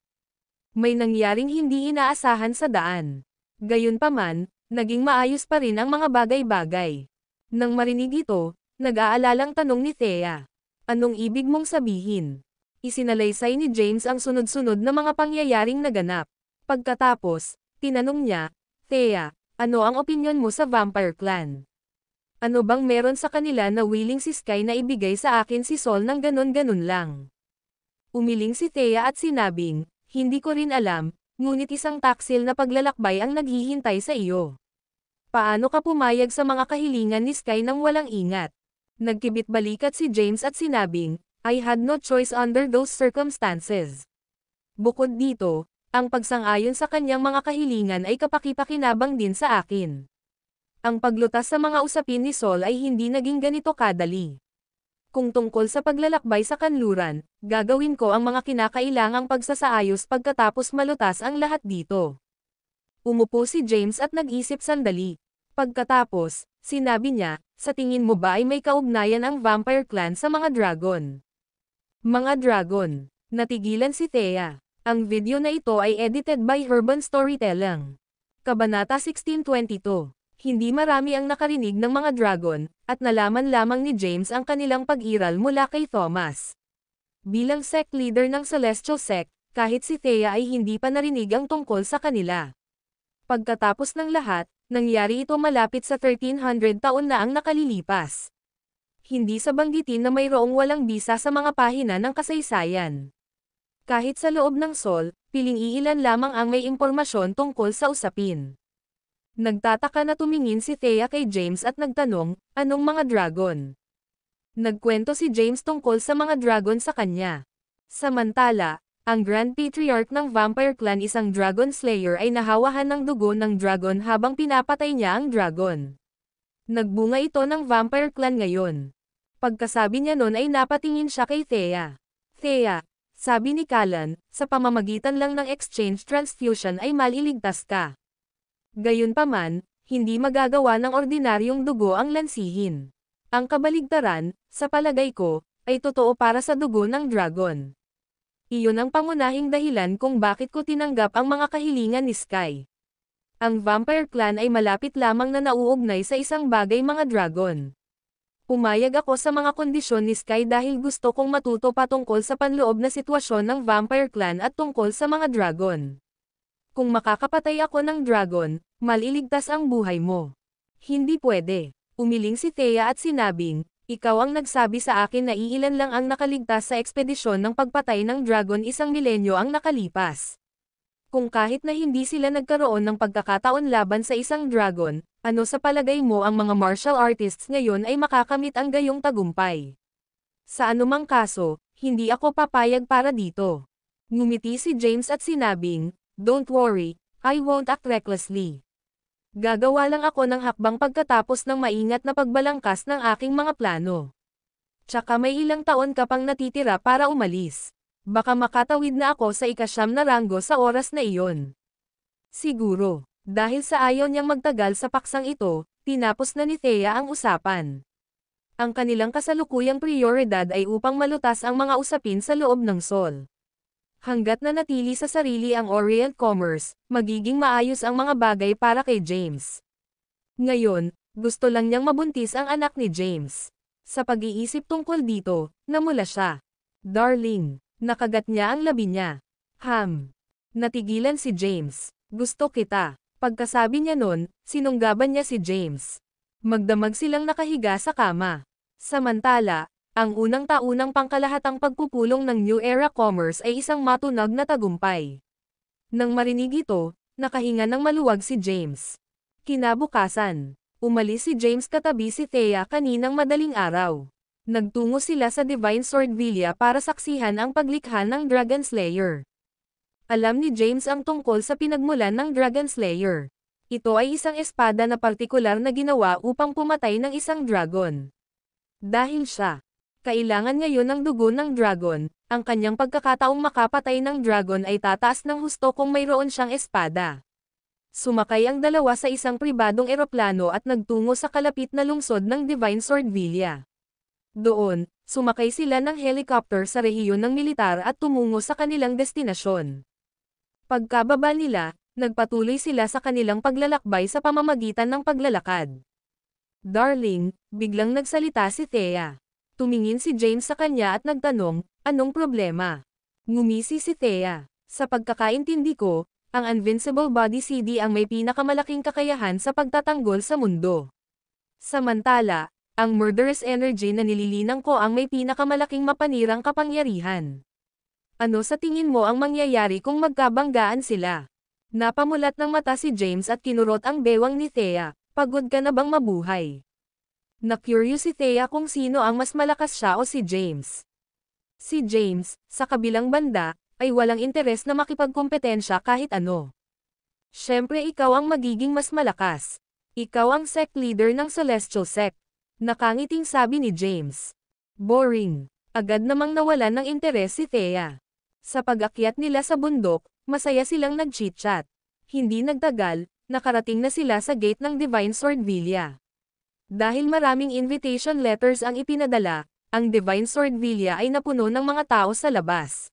May nangyaring hindi inaasahan sa daan." Gayunpaman, naging maayos pa rin ang mga bagay-bagay. Nang marinig ito, nag-aalalang tanong ni Thea, "Anong ibig mong sabihin?" Isinalaysay ni James ang sunod-sunod na mga pangyayaring naganap. Pagkatapos, tinanong niya, "Thea, ano ang opinyon mo sa Vampire Clan? Ano bang meron sa kanila na willing si Sky na ibigay sa akin si Sol ng ganon-ganon lang?" Umiling si Thea at sinabing, "Hindi ko rin alam, ngunit isang taksil na paglalakbay ang naghihintay sa iyo. Paano ka pumayag sa mga kahilingan ni Sky nang walang ingat?" Nagkibit-balikat si James at sinabing, "I had no choice under those circumstances. Bukod dito, ang pagsang-ayon sa kanyang mga kahilingan ay kapaki-pakinabang din sa akin. Ang paglutas sa mga usapin ni Sol ay hindi naging ganito kadali. Kung tungkol sa paglalakbay sa kanluran, gagawin ko ang mga kinakailangang pagsasaayos pagkatapos malutas ang lahat dito." Umupo si James at nag-isip sandali. Pagkatapos, sinabi niya, "Sa tingin mo ba ay may kaugnayan ang Vampire Clan sa mga dragon?" "Mga dragon?" Natigilan si Thea. Ang video na ito ay edited by Urban Storytelling. Kabanata 1622. Hindi marami ang nakarinig ng mga dragon, at nalaman lamang ni James ang kanilang pag-iral mula kay Thomas. Bilang sect leader ng Celestial Sect, kahit si Thea ay hindi pa narinig ang tungkol sa kanila. Pagkatapos ng lahat, nangyari ito malapit sa 1300 taon na ang nakalilipas. Hindi sa banggitin na mayroong walang bisa sa mga pahina ng kasaysayan. Kahit sa loob ng Sol, piling iilan lamang ang may impormasyon tungkol sa usapin. Nagtataka na tumingin si Thea kay James at nagtanong, "Anong mga dragon?" Nagkwento si James tungkol sa mga dragon sa kanya. Samantala, ang Grand Patriarch ng Vampire Clan, isang Dragon Slayer, ay nahawahan ng dugo ng dragon habang pinapatay niya ang dragon. Nagbunga ito ng Vampire Clan ngayon. Pagkasabi niya nun ay napatingin siya kay Thea. Thea, sabi ni Callan, sa pamamagitan lang ng exchange transfusion ay maliligtas ka. Gayunpaman, hindi magagawa ng ordinaryong dugo ang lansihin. Ang kabaligtaran, sa palagay ko, ay totoo para sa dugo ng dragon. Iyon ang pangunahing dahilan kung bakit ko tinanggap ang mga kahilingan ni Sky. Ang Vampire Clan ay malapit lamang na nauugnay sa isang bagay mga dragon. Pumayag ako sa mga kondisyon ni Sky dahil gusto kong matuto patungkol sa panloob na sitwasyon ng Vampire Clan at tungkol sa mga dragon. Kung makakapatay ako ng dragon, maliligtas ang buhay mo. Hindi pwede. Umiling si Thea at sinabing, ikaw ang nagsabi sa akin na iilan lang ang nakaligtas sa ekspedisyon ng pagpatay ng dragon 1 milenyo ang nakalipas. Kung kahit na hindi sila nagkaroon ng pagkakataon laban sa isang dragon, ano sa palagay mo ang mga martial artists ngayon ay makakamit ang gayong tagumpay? Sa anumang kaso, hindi ako papayag para dito. Ngumiti si James at sinabing, don't worry, I won't act recklessly. Gagawa lang ako ng hakbang pagkatapos ng maingat na pagbalangkas ng aking mga plano. Tsaka may ilang taon ka pang natitira para umalis. Baka makatawid na ako sa ika-9 na ranggo sa oras na iyon. Siguro, dahil sa ayaw niyang magtagal sa paksang ito, tinapos na ni Thea ang usapan. Ang kanilang kasalukuyang prioridad ay upang malutas ang mga usapin sa loob ng Sol. Hanggat nanatili sa sarili ang Orient Commerce, magiging maayos ang mga bagay para kay James. Ngayon, gusto lang niyang mabuntis ang anak ni James. Sa pag-iisip tungkol dito, namula siya. Darling, nakagat niya ang labi niya. Natigilan si James. Gusto kita. Pagkasabi niya nun, sinunggaban niya si James. Magdamag silang nakahiga sa kama. Samantala, ang unang taunang pangkalahatang pagpupulong ng New Era Commerce ay isang matunag na tagumpay. Nang marinig ito, nakahinga ng maluwag si James. Kinabukasan, umalis si James katabi si Thea kaninang madaling araw. Nagtungo sila sa Divine Sword Villa para saksihan ang paglikha ng Dragon Slayer. Alam ni James ang tungkol sa pinagmulan ng Dragon Slayer. Ito ay isang espada na partikular na ginawa upang pumatay ng isang dragon. Dahil siya kailangan ngayon ng dugo ng dragon, ang kanyang pagkakataong makapatay ng dragon ay tataas ng husto kung mayroon siyang espada. Sumakay ang dalawa sa isang pribadong eroplano at nagtungo sa kalapit na lungsod ng Divine Sword Villa. Doon, sumakay sila ng helicopter sa rehiyon ng militar at tumungo sa kanilang destinasyon. Pagkababa nila, nagpatuloy sila sa kanilang paglalakbay sa pamamagitan ng paglalakad. Darling, biglang nagsalita si Thea. Tumingin si James sa kanya at nagtanong, anong problema? Ngumisi si Thea. Sa pagkakaintindi ko, ang Invincible Body CD ang may pinakamalaking kakayahan sa pagtatanggol sa mundo. Samantala, ang Murderous Energy na nililinang ko ang may pinakamalaking mapanirang kapangyarihan. Ano sa tingin mo ang mangyayari kung magkabanggaan sila? Napamulat ng mata si James at kinurot ang bewang ni Thea, pagod ka na bang mabuhay? Na-curious si Thea kung sino ang mas malakas siya o si James. Si James, sa kabilang banda, ay walang interes na makipagkompetensya kahit ano. Siyempre ikaw ang magiging mas malakas. Ikaw ang sect leader ng Celestial Sect. Nakangiting sabi ni James. Boring. Agad namang nawalan ng interes si Thea. Sa pag-akyat nila sa bundok, masaya silang nag-chit-chat. Hindi nagtagal, nakarating na sila sa gate ng Divine Sword Villa. Dahil maraming invitation letters ang ipinadala, ang Divine Sword Villa ay napuno ng mga tao sa labas.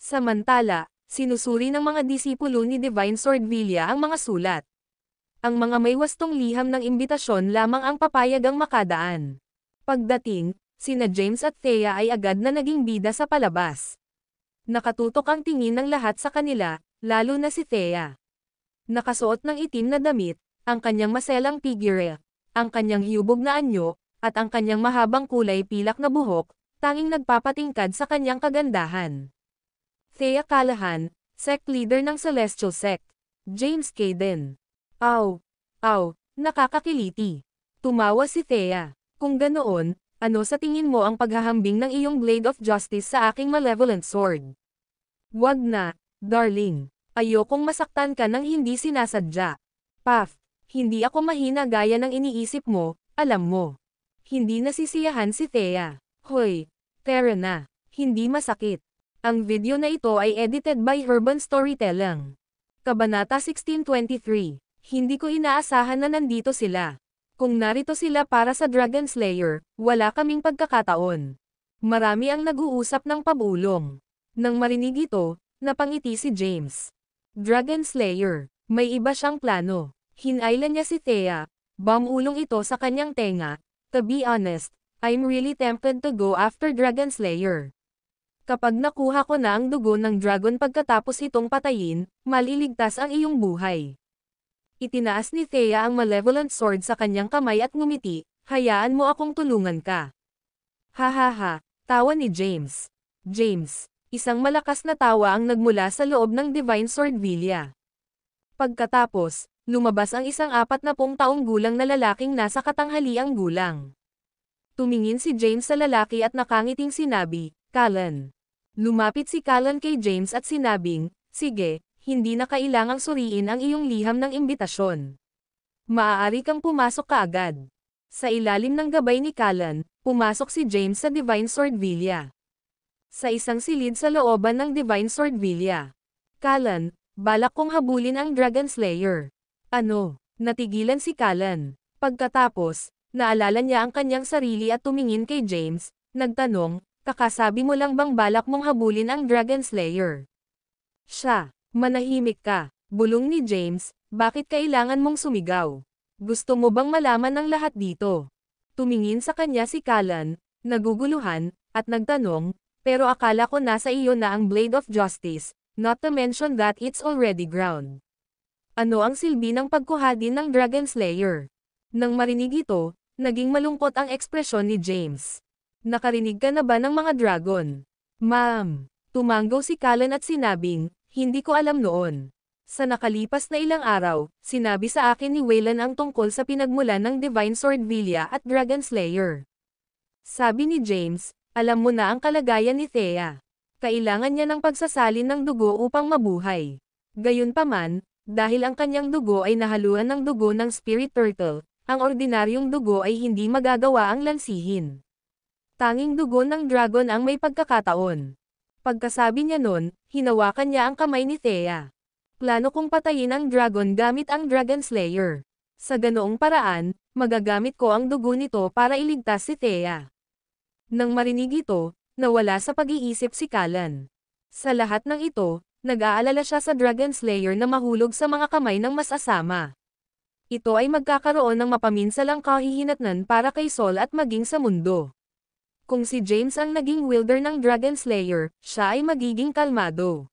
Samantala, sinusuri ng mga disipulo ni Divine Sword Villa ang mga sulat. Ang mga may wastong liham ng imbitasyon lamang ang papayagang makadaan. Pagdating, sina James at Thea ay agad na naging bida sa palabas. Nakatutok ang tingin ng lahat sa kanila, lalo na si Thea. Nakasuot ng itim na damit, ang kanyang maselang figure, ang kanyang hiyubog na anyo, at ang kanyang mahabang kulay pilak na buhok, tanging nagpapatingkad sa kanyang kagandahan. Thea Callahan, sect leader ng Celestial Sect. James Caden. Nakakakiliti. Tumawa si Thea. Kung ganoon, ano sa tingin mo ang paghahambing ng iyong Blade of Justice sa aking malevolent sword? Wag na, darling. Ayokong masaktan ka ng hindi sinasadya. Hindi ako mahina gaya ng iniisip mo, alam mo. Hindi nasisiyahan si Thea. Hoy, tara na. Hindi masakit. Ang video na ito ay edited by Urban Storytelling. Kabanata 1623. Hindi ko inaasahan na nandito sila. Kung narito sila para sa Dragon Slayer, wala kaming pagkakataon. Marami ang nag-uusap ng pabulong. Nang marinig ito, napangiti si James. Dragon Slayer, may iba siyang plano. Hinailan niya si Thea. Bumulong ito sa kanyang tenga. To be honest, I'm really tempted to go after Dragon Slayer. Kapag nakuha ko na ang dugo ng dragon pagkatapos itong patayin, maliligtas ang iyong buhay. Itinaas ni Thea ang malevolent sword sa kanyang kamay at ngumiti, hayaan mo akong tulungan ka. Hahaha, tawa ni James. James, isang malakas na tawa ang nagmula sa loob ng Divine Swordvilla. Pagkatapos, lumabas ang isang 40 taong gulang na lalaking nasa katanghaliang gulang. Tumingin si James sa lalaki at nakangiting sinabi, Callan. Lumapit si Callan kay James at sinabing, sige, hindi na kailangang suriin ang iyong liham ng imbitasyon. Maaari kang pumasok kaagad. Sa ilalim ng gabay ni Callan, pumasok si James sa Divine Swordvilla. Sa isang silid sa looban ng Divine Swordvilla. Callan, balak kong habulin ang Dragon Slayer. Ano? Natigilan si Callan. Pagkatapos, naalala niya ang kanyang sarili at tumingin kay James, nagtanong, kakasabi mo lang bang balak mong habulin ang Dragon Slayer? Siya, manahimik ka, bulong ni James, bakit kailangan mong sumigaw? Gusto mo bang malaman ng lahat dito? Tumingin sa kanya si Callan, naguguluhan, at nagtanong, pero akala ko nasa iyo na ang Blade of Justice, not to mention that it's already ground. Ano ang silbi ng pagkuhadin ng Dragon Slayer? Nang marinig ito, naging malungkot ang ekspresyon ni James. Nakarinig ka na ba ng mga dragon? Ma'am. Tumanggaw si Callan at sinabing, hindi ko alam noon. Sa nakalipas na ilang araw, sinabi sa akin ni Waylon ang tungkol sa pinagmulan ng Divine Swordvilla at Dragon Slayer. Sabi ni James, alam mo na ang kalagayan ni Thea. Kailangan niya ng pagsasalin ng dugo upang mabuhay. Gayunpaman, dahil ang kanyang dugo ay nahaluan ng dugo ng Spirit Turtle, ang ordinaryong dugo ay hindi magagawa ang lansihin. Tanging dugo ng dragon ang may pagkakataon. Pagkasabi niya nun, hinawakan niya ang kamay ni Thea. Plano kong patayin ang dragon gamit ang Dragon Slayer. Sa ganoong paraan, magagamit ko ang dugo nito para iligtas si Thea. Nang marinig ito, nawala sa pag-iisip si Callan. Sa lahat ng ito, nag-aalala siya sa Dragon Slayer na mahulog sa mga kamay ng masasama. Ito ay magkakaroon ng mapaminsalang kahihinatnan para kay Saul at maging sa mundo. Kung si James ang naging wielder ng Dragon Slayer, siya ay magiging kalmado.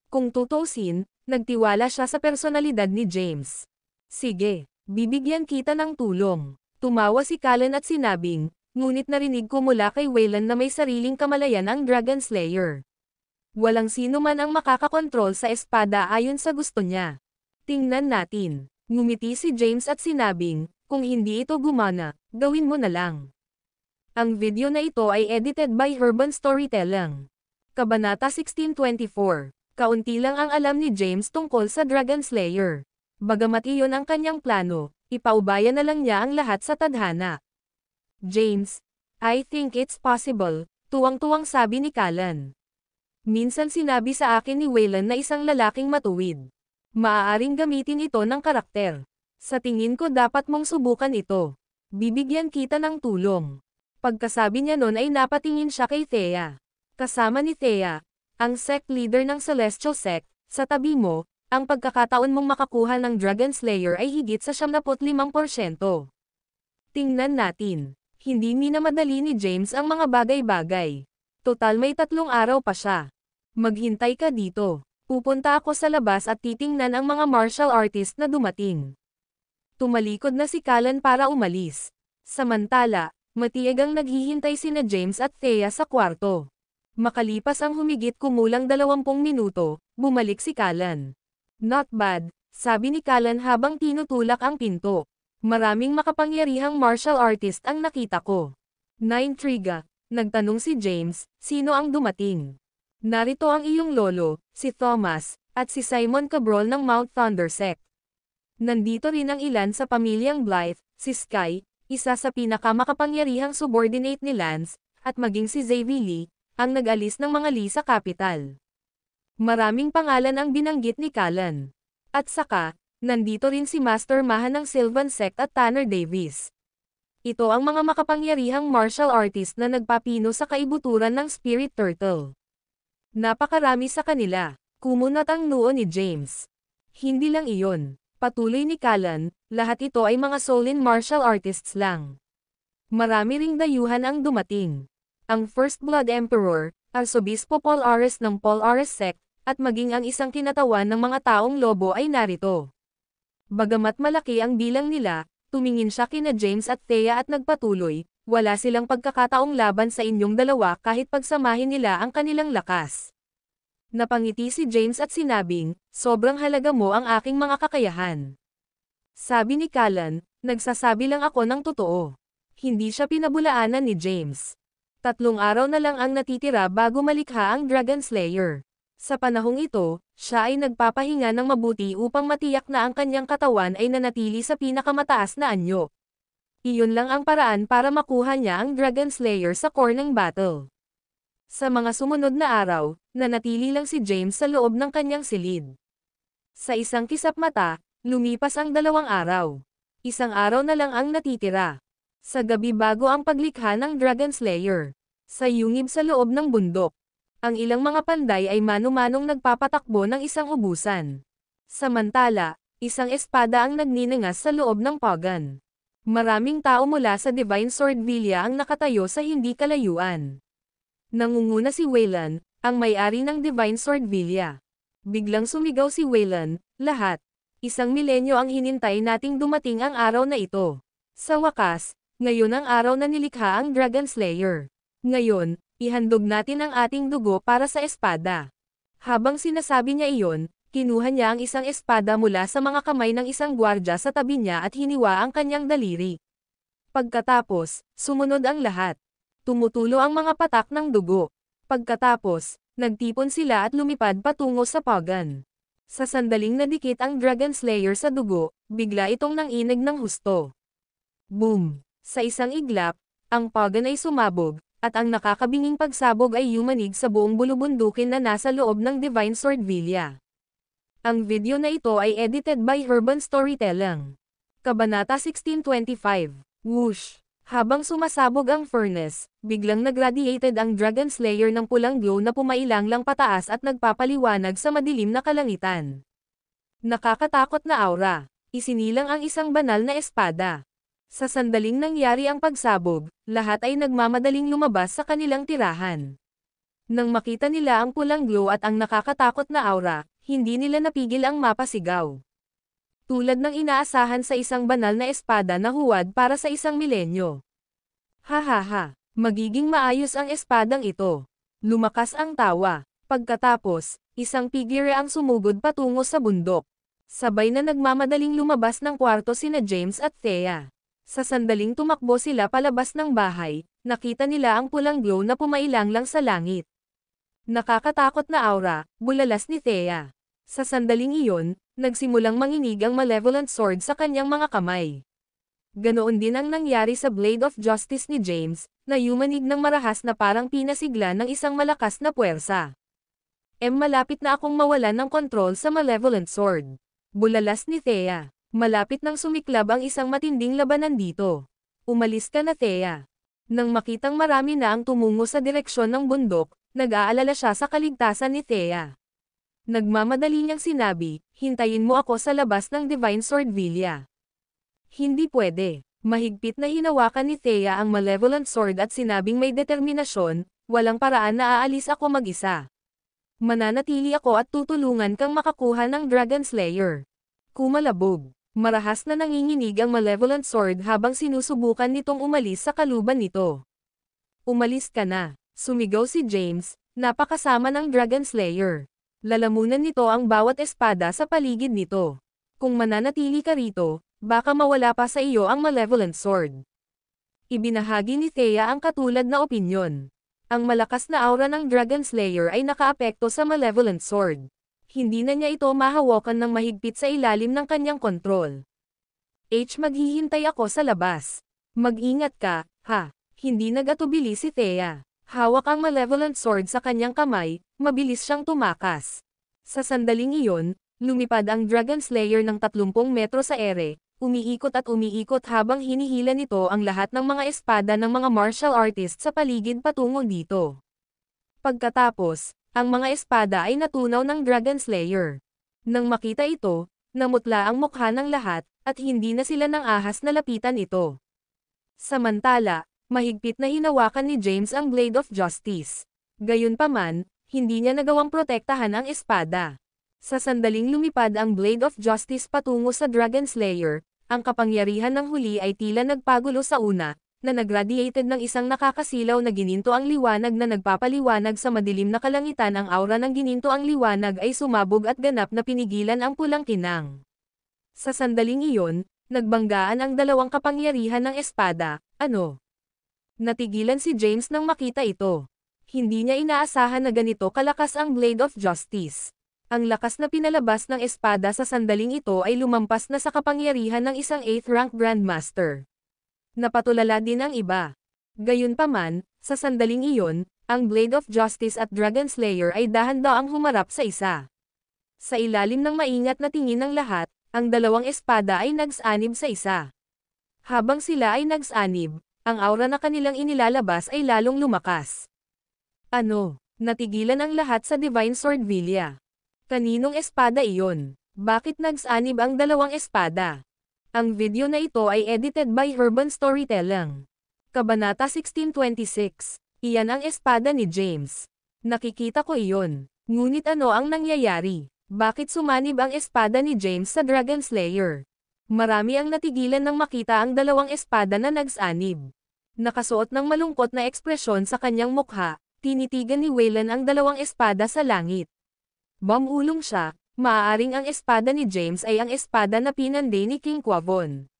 Kung tutusin, nagtiwala siya sa personalidad ni James. Sige, bibigyan kita ng tulong. Tumawa si Callan at sinabing, ngunit narinig ko mula kay Waylon na may sariling kamalayan ang Dragon Slayer. Walang sino man ang makakakontrol sa espada ayon sa gusto niya. Tingnan natin. Ngumiti si James at sinabing, kung hindi ito gumana, gawin mo na lang. Ang video na ito ay edited by Urban Storytelling. Kabanata 1624. Kaunti lang ang alam ni James tungkol sa Dragon Slayer. Bagamat iyon ang kanyang plano, ipaubaya na lang niya ang lahat sa tadhana. James, I think it's possible, tuwang-tuwang sabi ni Callan. Minsan sinabi sa akin ni Waylon na isang lalaking matuwid. Maaaring gamitin ito ng karakter. Sa tingin ko dapat mong subukan ito. Bibigyan kita ng tulong. Pagkasabi niya nun ay napatingin siya kay Thea. Kasama ni Thea, ang sect leader ng Celestial Sect, sa tabi mo, ang pagkakataon mong makakuha ng Dragon Slayer ay higit sa 75%. Tingnan natin. Hindi minamadali ni James ang mga bagay-bagay. Total may 3 araw pa siya. Maghintay ka dito. Pupunta ako sa labas at titingnan ang mga martial artist na dumating. Tumalikod na si Callan para umalis. Samantala, matiyagang naghihintay sina James at Thea sa kwarto. Makalipas ang humigit kumulang 20 minuto, bumalik si Callan. Not bad, sabi ni Callan habang tinutulak ang pinto. Maraming makapangyarihang martial artist ang nakita ko. Naintriga, nagtanong si James, sino ang dumating? Narito ang iyong lolo, si Thomas, at si Simon Cabral ng Mount Thunder Sect. Nandito rin ang ilan sa pamilyang Blythe, si Sky, isa sa pinakamakapangyarihang subordinate ni Lance, at maging si Xavier Lee, ang nag-alis ng mga Lee sa kapital. Maraming pangalan ang binanggit ni Callan. At saka, nandito rin si Master Mahan ng Sylvan Sect at Tanner Davis. Ito ang mga makapangyarihang martial artist na nagpapino sa kaibuturan ng Spirit Turtle. Napakarami sa kanila, kumunat ang noo ni James. Hindi lang iyon, patuloy ni Callan, lahat ito ay mga Solin martial artists lang. Marami ring dayuhan ang dumating. Ang First Blood Emperor, Arsobispo Paul Ares ng Paul Ares Sect, at maging ang isang kinatawan ng mga taong lobo ay narito. Bagamat malaki ang bilang nila, tumingin siya kina James at Thea at nagpatuloy, wala silang pagkakataong laban sa inyong dalawa kahit pagsamahin nila ang kanilang lakas. Napangiti si James at sinabing, sobrang halaga mo ang aking mga kakayahan. Sabi ni Callan, nagsasabi lang ako ng totoo. Hindi siya pinabulaanan ni James. 3 araw na lang ang natitira bago malikha ang Dragon Slayer. Sa panahong ito, siya ay nagpapahinga ng mabuti upang matiyak na ang kanyang katawan ay nanatili sa pinakamataas na anyo. Iyon lang ang paraan para makuha niya ang Dragon Slayer sa core ng battle. Sa mga sumunod na araw, nanatili lang si James sa loob ng kanyang silid. Sa isang kisap mata, lumipas ang 2 araw. 1 araw na lang ang natitira. Sa gabi bago ang paglikha ng Dragon Slayer. Sa yungib sa loob ng bundok. Ang ilang mga panday ay mano-manong nagpapatakbo ng isang ubusan. Samantala, isang espada ang nagniningas sa loob ng pagan. Maraming tao mula sa Divine Sword Villa ang nakatayo sa hindi kalayuan. Nangunguna si Wayland, ang may-ari ng Divine Sword Villa. Biglang sumigaw si Wayland, lahat. 1 milenyo ang hinintay nating dumating ang araw na ito. Sa wakas, ngayon ang araw na nilikha ang Dragon Slayer. Ngayon, ihandog natin ang ating dugo para sa espada. Habang sinasabi niya iyon, kinuha niya ang isang espada mula sa mga kamay ng isang gwardya sa tabi niya at hiniwa ang kanyang daliri. Pagkatapos, sumunod ang lahat. Tumutulo ang mga patak ng dugo. Pagkatapos, nagtipon sila at lumipad patungo sa pagan. Sa sandaling nadikit ang Dragon Slayer sa dugo, bigla itong nanginig ng husto. Boom! Sa isang iglap, ang pagan ay sumabog, at ang nakakabinging pagsabog ay yumanig sa buong bulubundukin na nasa loob ng Divine Sword Villa. Ang video na ito ay edited by Urban Storytelling. Kabanata 1625. Whoosh! Habang sumasabog ang furnace, biglang nagradiated ang Dragon Slayer ng pulang glow na pumailang lang pataas at nagpapaliwanag sa madilim na kalangitan. Nakakatakot na aura. Isinilang ang isang banal na espada. Sa sandaling nangyari ang pagsabog, lahat ay nagmamadaling lumabas sa kanilang tirahan. Nang makita nila ang pulang glow at ang nakakatakot na aura, hindi nila napigil ang mapasigaw. Tulad ng inaasahan sa isang banal na espada na huwad para sa 1 milenyo. Hahaha, magiging maayos ang espadang ito. Lumakas ang tawa. Pagkatapos, isang figure ang sumugod patungo sa bundok. Sabay na nagmamadaling lumabas ng kwarto sina James at Thea. Sa sandaling tumakbo sila palabas ng bahay, nakita nila ang pulang glow na pumailang lang sa langit. Nakakatakot na aura, bulalas ni Thea. Sa sandaling iyon, nagsimulang manginig ang malevolent sword sa kanyang mga kamay. Ganoon din ang nangyari sa Blade of Justice ni James, na yumanig ng marahas na parang pinasigla ng isang malakas na puwersa. Malapit na akong mawalan ng kontrol sa malevolent sword. Bulalas ni Thea. Malapit nang sumiklab ang isang matinding labanan dito. Umalis ka na, Thea. Nang makitang marami na ang tumungo sa direksyon ng bundok, nag-aalala siya sa kaligtasan ni Thea. Nagmamadali niyang sinabi, hintayin mo ako sa labas ng Divine Sword Villa. Hindi pwede. Mahigpit na hinawakan ni Thea ang malevolent sword at sinabing may determinasyon, walang paraan na aalis ako mag-isa. Mananatili ako at tutulungan kang makakuha ng Dragon Slayer. Kumalabog. Marahas na nanginginig ang malevolent sword habang sinusubukan nitong umalis sa kaluban nito. Umalis ka na, sumigaw si James, napakasama ng Dragon Slayer. Lalamunan nito ang bawat espada sa paligid nito. Kung mananatili ka rito, baka mawala pa sa iyo ang malevolent sword. Ibinahagi ni Thea ang katulad na opinyon. Ang malakas na aura ng Dragon Slayer ay nakaapekto sa malevolent sword. Hindi na niya ito mahawakan ng mahigpit sa ilalim ng kanyang kontrol. Maghihintay ako sa labas. Mag-ingat ka, ha? Hindi nag-atubili si Thea. Hawak ang malevolent sword sa kanyang kamay, mabilis siyang tumakas. Sa sandaling iyon, lumipad ang Dragon Slayer ng 30 metro sa ere, umiikot at umiikot habang hinihila nito ang lahat ng mga espada ng mga martial artists sa paligid patungo dito. Pagkatapos, ang mga espada ay natunaw ng Dragon Slayer. Nang makita ito, namutla ang mukha ng lahat, at hindi na sila nang ahas na lapitan ito. Samantala, mahigpit na hinawakan ni James ang Blade of Justice. Gayunpaman, hindi niya nagawang protektahan ang espada. Sa sandaling lumipad ang Blade of Justice patungo sa Dragon Slayer, ang kapangyarihan ng huli ay tila nagpagulo sa una, na nagradiated ng isang nakakasilaw na gininto ang liwanag na nagpapaliwanag sa madilim na kalangitan. Ang aura ng gininto ang liwanag ay sumabog at ganap na pinigilan ang pulang kinang. Sa sandaling iyon, nagbanggaan ang dalawang kapangyarihan ng espada. Ano? Natigilan si James nang makita ito. Hindi niya inaasahan na ganito kalakas ang Blade of Justice. Ang lakas na pinalabas ng espada sa sandaling ito ay lumampas na sa kapangyarihan ng isang 8th rank Grandmaster. Napatulala din ang iba. Gayunpaman, sa sandaling iyon, ang Blade of Justice at Dragon Slayer ay dahan-daang humarap sa isa. Sa ilalim ng maingat na tingin ng lahat, ang dalawang espada ay nagsanib sa isa. Habang sila ay nagsanib, ang aura na kanilang inilalabas ay lalong lumakas. Ano? Natigilan ang lahat sa Divine Sword Villa. Kaninong espada iyon? Bakit nagsanib ang dalawang espada? Ang video na ito ay edited by Urban Storytelling. Kabanata 1626. Iyan ang espada ni James. Nakikita ko iyon. Ngunit ano ang nangyayari? Bakit sumanib ang espada ni James sa Dragon Slayer? Marami ang natigilan nang makita ang dalawang espada na nagsanib. Nakasuot ng malungkot na ekspresyon sa kanyang mukha, tinitigan ni Waylon ang dalawang espada sa langit. Bumulong siya. Maaaring ang espada ni James ay ang espada na pinanday ni King Quavon.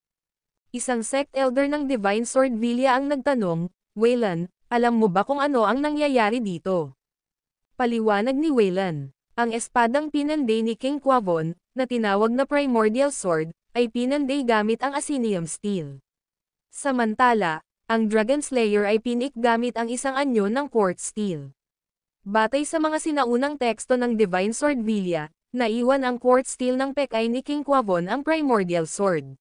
Isang sect elder ng Divine Sword Villa ang nagtanong, Waylon, alam mo ba kung ano ang nangyayari dito? Paliwanag ni Waylon, ang espadang pinanday ni King Quavon, na tinawag na Primordial Sword, ay pinanday gamit ang Asinium Steel. Samantala, ang Dragon Slayer ay pinik gamit ang isang anyo ng Quartz Steel. Batay sa mga sinaunang teksto ng Divine Sword Villa, naiwan ang Quartz Steel ng pekay ni King Quavon ang Primordial Sword.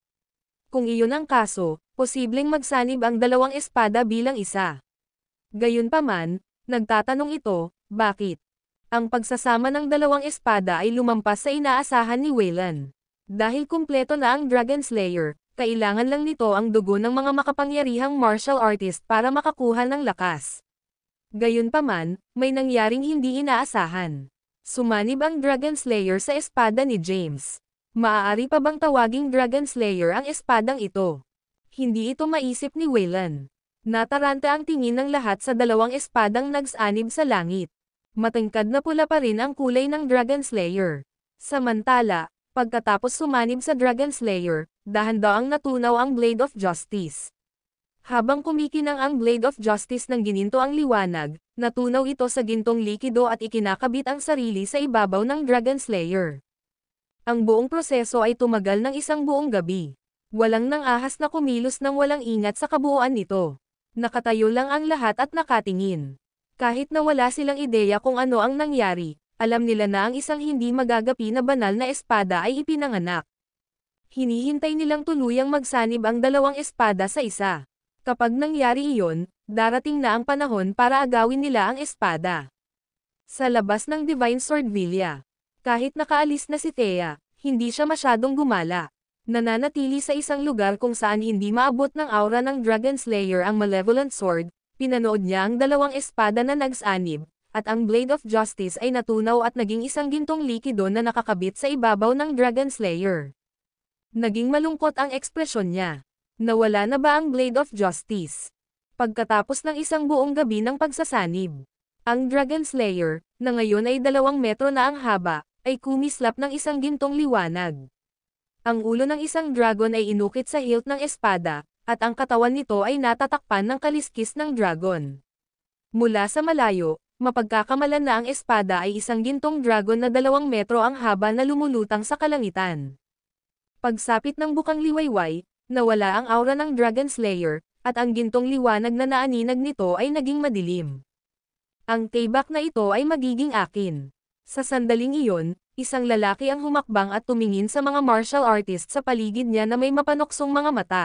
Kung iyon ang kaso, posibleng magsanib ang dalawang espada bilang isa. Gayunpaman, nagtatanong ito, bakit? Ang pagsasama ng dalawang espada ay lumampas sa inaasahan ni Waylon. Dahil kumpleto na ang Dragon Slayer, kailangan lang nito ang dugo ng mga makapangyarihang martial artist para makakuha ng lakas. Gayunpaman, may nangyaring hindi inaasahan. Sumanib ang Dragon Slayer sa espada ni James. Maaari pa bang tawaging Dragon Slayer ang espadang ito? Hindi ito maisip ni Waylon. Nataranta ang tingin ng lahat sa dalawang espadang nagsanib sa langit. Matingkad na pula pa rin ang kulay ng Dragon Slayer. Samantala, pagkatapos sumanib sa Dragon Slayer, dahan-daang natunaw ang Blade of Justice. Habang kumikinang ang Blade of Justice ng gininto ang liwanag, natunaw ito sa gintong likido at ikinakabit ang sarili sa ibabaw ng Dragon Slayer. Ang buong proseso ay tumagal ng isang buong gabi. Walang nang ahas na kumilos ng walang ingat sa kabuuan nito. Nakatayo lang ang lahat at nakatingin. Kahit na wala silang ideya kung ano ang nangyari, alam nila na ang isang hindi magagapi na banal na espada ay ipinanganak. Hinihintay nilang tuluyang magsanib ang dalawang espada sa isa. Kapag nangyari iyon, darating na ang panahon para agawin nila ang espada. Sa labas ng Divine Sword Villa, kahit nakaalis na si Thea, hindi siya masyadong gumala. Nananatili sa isang lugar kung saan hindi maabot ng aura ng Dragon Slayer ang Malevolent Sword, pinanood niya ang dalawang espada na nagsanib, at ang Blade of Justice ay natunaw at naging isang gintong likido na nakakabit sa ibabaw ng Dragon Slayer. Naging malungkot ang ekspresyon niya. Nawala na ba ang Blade of Justice? Pagkatapos ng isang buong gabi ng pagsasanib, ang Dragon Slayer, na ngayon ay 2 metro na ang haba, ay kumislap ng isang gintong liwanag. Ang ulo ng isang dragon ay inukit sa hilt ng espada, at ang katawan nito ay natatakpan ng kaliskis ng dragon. Mula sa malayo, mapagkakamalan na ang espada ay isang gintong dragon na 2 metro ang haba na lumulutang sa kalangitan. Pagsapit ng bukang liwayway, nawala ang aura ng Dragon Slayer, at ang gintong liwanag na naaninag nito ay naging madilim. Ang tibak na ito ay magiging akin. Sa sandaling iyon, isang lalaki ang humakbang at tumingin sa mga martial artist sa paligid niya na may mapanoksong mga mata.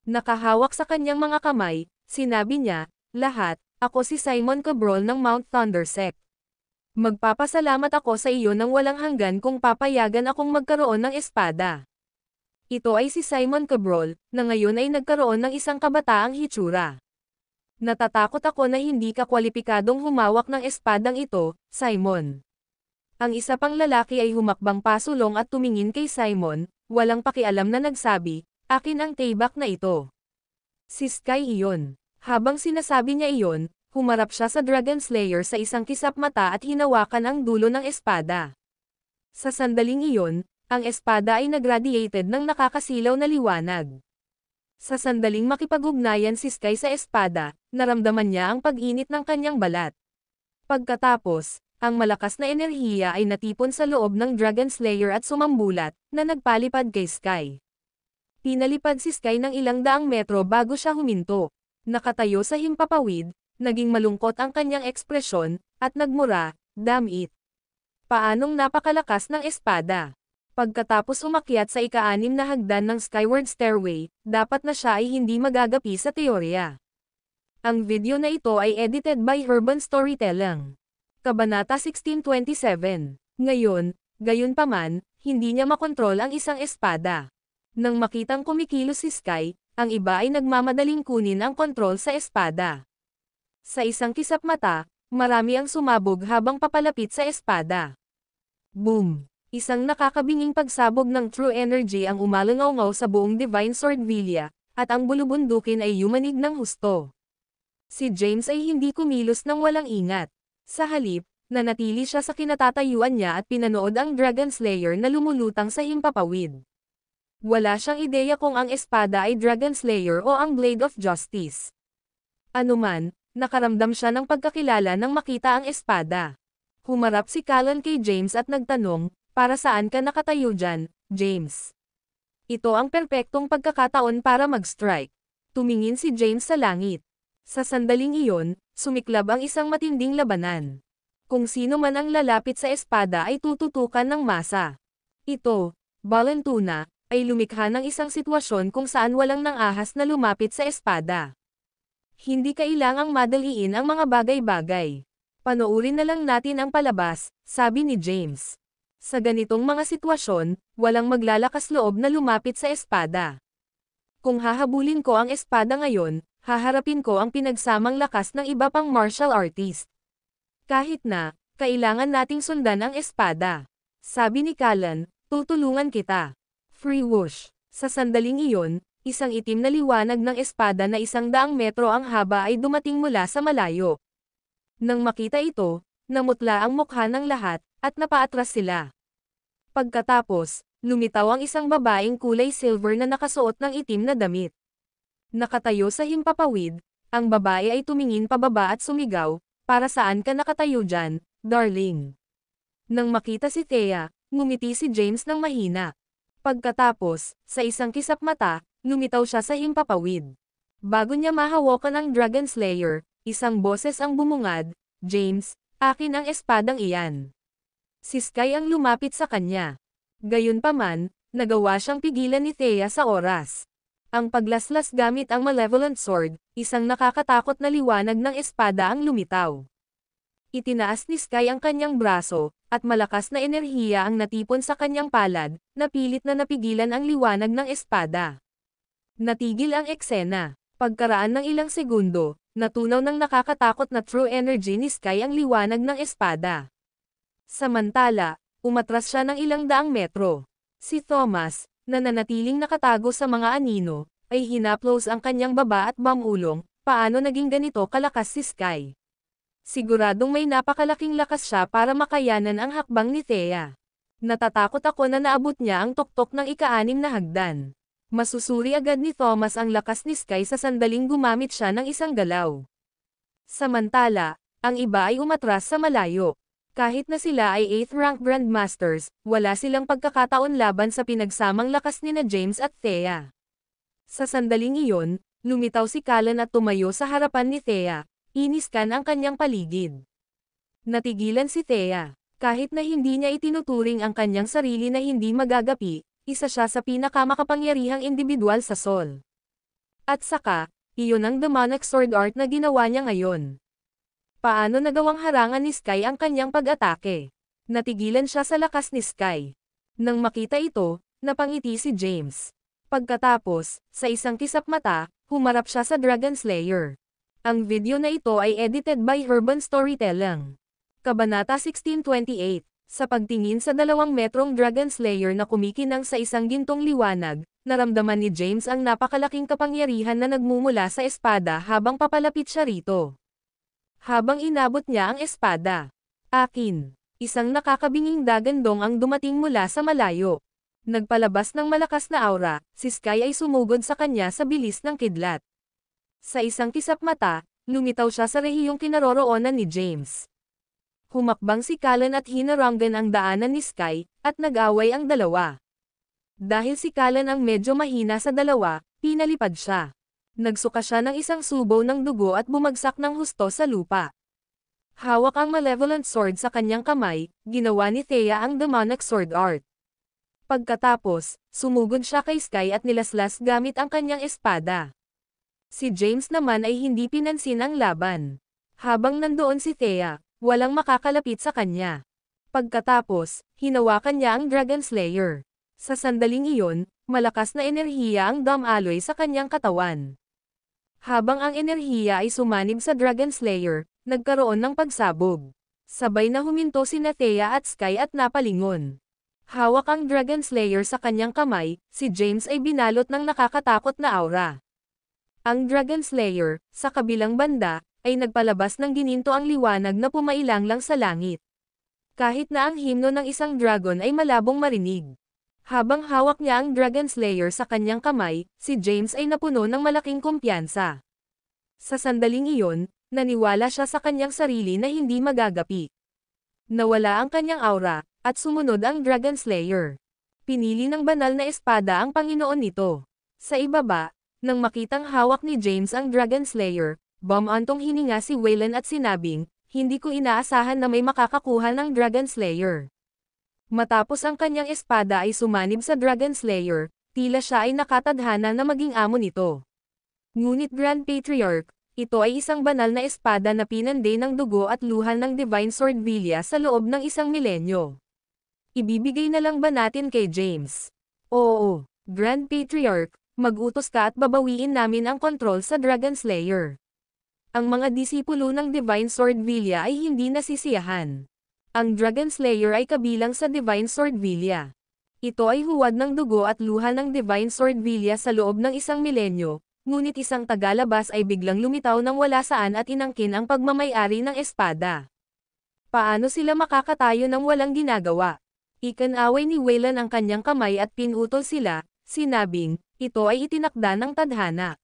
Nakahawak sa kanyang mga kamay, sinabi niya, "Lahat, ako si Simon Cabral ng Mount Thundersect. Magpapasalamat ako sa iyo ng walang hanggan kung papayagan akong magkaroon ng espada." Ito ay si Simon Cabral, na ngayon ay nagkaroon ng isang kabataang hitsura. "Natatakot ako na hindi ka kwalipikadong humawak ng espadang ito, Simon." Ang isa pang lalaki ay humakbang pasulong at tumingin kay Simon, walang pakialam na nagsabi, "Akin ang tibak na ito." Si Sky iyon. Habang sinasabi niya iyon, humarap siya sa Dragon Slayer sa isang kisap mata at hinawakan ang dulo ng espada. Sa sandaling iyon, ang espada ay nagradiated ng nakakasilaw na liwanag. Sa sandaling makipag-ugnayan si Sky sa espada, naramdaman niya ang pag-init ng kanyang balat. Pagkatapos, ang malakas na enerhiya ay natipon sa loob ng Dragon Slayer at sumambulat, na nagpalipad kay Sky. Pinalipad si Sky ng ilang daang metro bago siya huminto. Nakatayo sa himpapawid, naging malungkot ang kanyang ekspresyon, at nagmura, "Damn it. Paanong napakalakas ng espada?" Pagkatapos umakyat sa ika-6 na hagdan ng Skyward Stairway, dapat na siya ay hindi magagapi sa teorya. Ang video na ito ay edited by Urban Storytelling. Kabanata 1627. Ngayon, gayunpaman, hindi niya makontrol ang isang espada. Nang makitang kumikilos si Sky, ang iba ay nagmamadaling kunin ang kontrol sa espada. Sa isang kisap mata, marami ang sumabog habang papalapit sa espada. Boom! Isang nakakabinging pagsabog ng true energy ang umalangaw sa buong Divine Sword Villa, at ang bulubundukin ay yumanig ng husto. Si James ay hindi kumilos ng walang ingat. Sa halip, nanatili siya sa kinatatayuan niya at pinanood ang Dragon Slayer na lumulutang sa himpapawid. Wala siyang ideya kung ang espada ay Dragon Slayer o ang Blade of Justice. Anuman, nakaramdam siya ng pagkakilala nang makita ang espada. Humarap si Callan kay James at nagtanong, "Para saan ka nakatayo dyan, James?" Ito ang perpektong pagkakataon para mag-strike. Tumingin si James sa langit. Sa sandaling iyon, sumiklab ang isang matinding labanan. Kung sino man ang lalapit sa espada ay tututukan ng masa. Ito, Valentuna, ay lumikha ng isang sitwasyon kung saan walang nang-ahas na lumapit sa espada. Hindi kailangang madaliin ang mga bagay-bagay. Panoorin na lang natin ang palabas, sabi ni James. Sa ganitong mga sitwasyon, walang maglalakas loob na lumapit sa espada. Kung hahabulin ko ang espada ngayon, haharapin ko ang pinagsamang lakas ng iba pang martial artist. Kahit na, kailangan nating sundan ang espada. Sabi ni Callan, "Tutulungan kita." Free whoosh. Sa sandaling iyon, isang itim na liwanag ng espada na 100 metro ang haba ay dumating mula sa malayo. Nang makita ito, namutla ang mukha ng lahat, at napaatras sila. Pagkatapos, lumitaw ang isang babaeng kulay silver na nakasuot ng itim na damit. Nakatayo sa himpapawid, ang babae ay tumingin pababa at sumigaw, "Para saan ka nakatayo dyan, darling?" Nang makita si Thea, ngumiti si James ng mahina. Pagkatapos, sa isang kisap mata, lumitaw siya sa himpapawid. Bago niya mahawakan ang Dragon Slayer, isang boses ang bumungad, "James, akin ang espadang iyan." Si Sky ang lumapit sa kanya. Gayunpaman, nagawa siyang pigilan ni Thea sa oras. Ang paglaslas gamit ang Malevolent Sword, isang nakakatakot na liwanag ng espada ang lumitaw. Itinaas ni Sky ang kanyang braso, at malakas na enerhiya ang natipon sa kanyang palad, na pilit na napigilan ang liwanag ng espada. Natigil ang eksena. Pagkaraan ng ilang segundo, natunaw ng nakakatakot na true energy ni Sky ang liwanag ng espada. Samantala, umatras siya ng ilang daang metro. Si Thomas, na nanatiling nakatago sa mga anino, ay hinaplos ang kanyang baba at bamulong, paano naging ganito kalakas si Sky. Siguradong may napakalaking lakas siya para makayanan ang hakbang ni Thea. Natatakot ako na naabot niya ang tuktok ng ika-6 na hagdan. Masusuri agad ni Thomas ang lakas ni Sky sa sandaling gumamit siya ng isang galaw. Samantala, Ang iba ay umatras sa malayo. Kahit na sila ay 8th rank Grandmasters, wala silang pagkakataon laban sa pinagsamang lakas nina James at Thea. Sa sandaling iyon, lumitaw si Callan at tumayo sa harapan ni Thea, iniskan ang kanyang paligid. Natigilan si Thea. Kahit na hindi niya itinuturing ang kanyang sarili na hindi magagapi, isa siya sa pinakamakapangyarihang individual sa Sol. At saka, iyon ang demonic sword art na ginawa niya ngayon. Paano nagawang harangan ni Sky ang kanyang pag-atake? Natigilan siya sa lakas ni Sky. Nang makita ito, napangiti si James. Pagkatapos, sa isang kisap mata, humarap siya sa Dragon Slayer. Ang video na ito ay edited by Urban Storytelling. Kabanata 1628. Sa pagtingin sa 2 metrong Dragon Slayer na kumikinang sa isang gintong liwanag, naramdaman ni James ang napakalaking kapangyarihan na nagmumula sa espada habang papalapit siya rito. Habang inabot niya ang espada. Akin. Isang nakakabinging dagandong ang dumating mula sa malayo. Nagpalabas ng malakas na aura, si Sky ay sumugod sa kanya sa bilis ng kidlat. Sa isang kisap mata, lumitaw siya sa rehiyong kinaroroonan ni James. Humakbang si Callan at hinaranggan ang daanan ni Sky, at nag-away ang dalawa. Dahil si Callan ang medyo mahina sa dalawa, pinalipad siya. Nagsuka siya ng isang subo ng dugo at bumagsak ng husto sa lupa. Hawak ang malevolent sword sa kanyang kamay, ginawa ni Thea ang demonic sword art. Pagkatapos, sumugod siya kay Sky at nilaslas gamit ang kanyang espada. Si James naman ay hindi pinansin ang laban. Habang nandoon si Thea, walang makakalapit sa kanya. Pagkatapos, hinawakan niya ang Dragon Slayer. Sa sandaling iyon, malakas na enerhiya ang Dam Alloy sa kanyang katawan. Habang ang enerhiya ay sumanib sa Dragon Slayer, nagkaroon ng pagsabog. Sabay na huminto sina Thea at Sky at napalingon. Hawak ang Dragon Slayer sa kanyang kamay, si James ay binalot ng nakakatakot na aura. Ang Dragon Slayer, sa kabilang banda, ay nagpalabas ng gininto ang liwanag na pumailanglang sa langit. Kahit na ang himno ng isang dragon ay malabong marinig. Habang hawak niya ang Dragon Slayer sa kanyang kamay, si James ay napuno ng malaking kumpiyansa. Sa sandaling iyon, naniwala siya sa kanyang sarili na hindi magagapi. Nawala ang kanyang aura, at sumunod ang Dragon Slayer. Pinili ng banal na espada ang Panginoon nito. Sa ibaba, nang makitang hawak ni James ang Dragon Slayer, bumantong hininga si Waylon at sinabing, "Hindi ko inaasahan na may makakakuha ng Dragon Slayer." Matapos ang kanyang espada ay sumanib sa Dragon Slayer, tila siya ay nakatadhana na maging amo nito. Ngunit Grand Patriarch, ito ay isang banal na espada na pinande ng dugo at luha ng Divine Sword Villa sa loob ng 1 milenyo. Ibibigay na lang ba natin kay James? Oo, Grand Patriarch, mag-utos ka at babawiin namin ang kontrol sa Dragon Slayer. Ang mga disipulo ng Divine Sword Villa ay hindi nasisiyahan. Ang Dragon Slayer ay kabilang sa Divine Sword Villa. Ito ay huwad ng dugo at luha ng Divine Sword Villa sa loob ng 1 milenyo, ngunit isang tagalabas ay biglang lumitaw ng wala saan at inangkin ang pagmamay-ari ng espada. Paano sila makakatayo ng walang ginagawa? Ikinaway ni Waylon ang kanyang kamay at pinutol sila, sinabing, ito ay itinakda ng tadhana.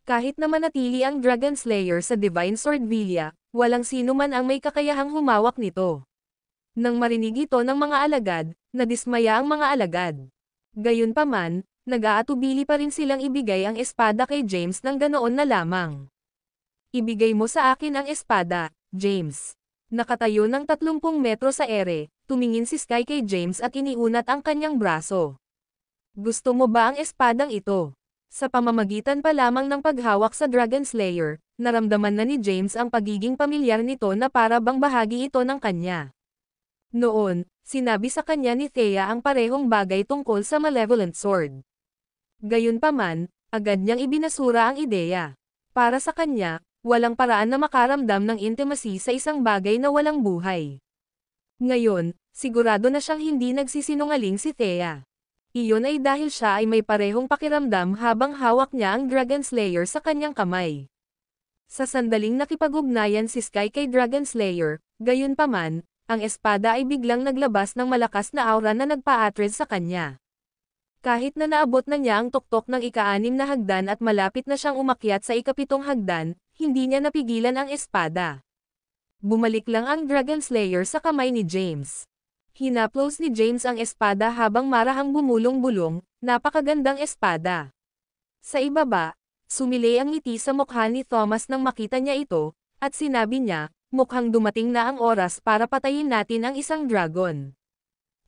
Kahit na manatili ang Dragon Slayer sa Divine Sword Villa, walang sino man ang may kakayahang humawak nito. Nang marinig ito ng mga alagad, nadismaya ang mga alagad. Gayunpaman, nag-aatubili pa rin silang ibigay ang espada kay James ng ganoon na lamang. Ibigay mo sa akin ang espada, James. Nakatayo ng 30 metro sa ere, tumingin si Sky kay James at iniunat ang kanyang braso. Gusto mo ba ang espadang ito? Sa pamamagitan pa lamang ng paghawak sa Dragon Slayer, naramdaman na ni James ang pagiging pamilyar nito na para bang bahagi ito ng kanya. Noon, sinabi sa kanya ni Thea ang parehong bagay tungkol sa Malevolent Sword. Gayunpaman, agad niyang ibinasura ang ideya. Para sa kanya, walang paraan na makaramdam ng intimacy sa isang bagay na walang buhay. Ngayon, sigurado na siyang hindi nagsisinungaling si Thea. Iyon ay dahil siya ay may parehong pakiramdam habang hawak niya ang Dragon Slayer sa kanyang kamay. Sa sandaling nakipag-ugnayan si Sky kay Dragon Slayer, gayunpaman, ang espada ay biglang naglabas ng malakas na aura na nagpa-attract sa kanya. Kahit na naabot na niya ang tuktok ng ika-6 na hagdan at malapit na siyang umakyat sa ika-7 hagdan, hindi niya napigilan ang espada. Bumalik lang ang Dragon Slayer sa kamay ni James. Hinaplos ni James ang espada habang marahang bumulong-bulong, napakagandang espada. Sa ibaba, sumilay ang ngiti sa mukha ni Thomas nang makita niya ito, at sinabi niya, mukhang dumating na ang oras para patayin natin ang isang dragon.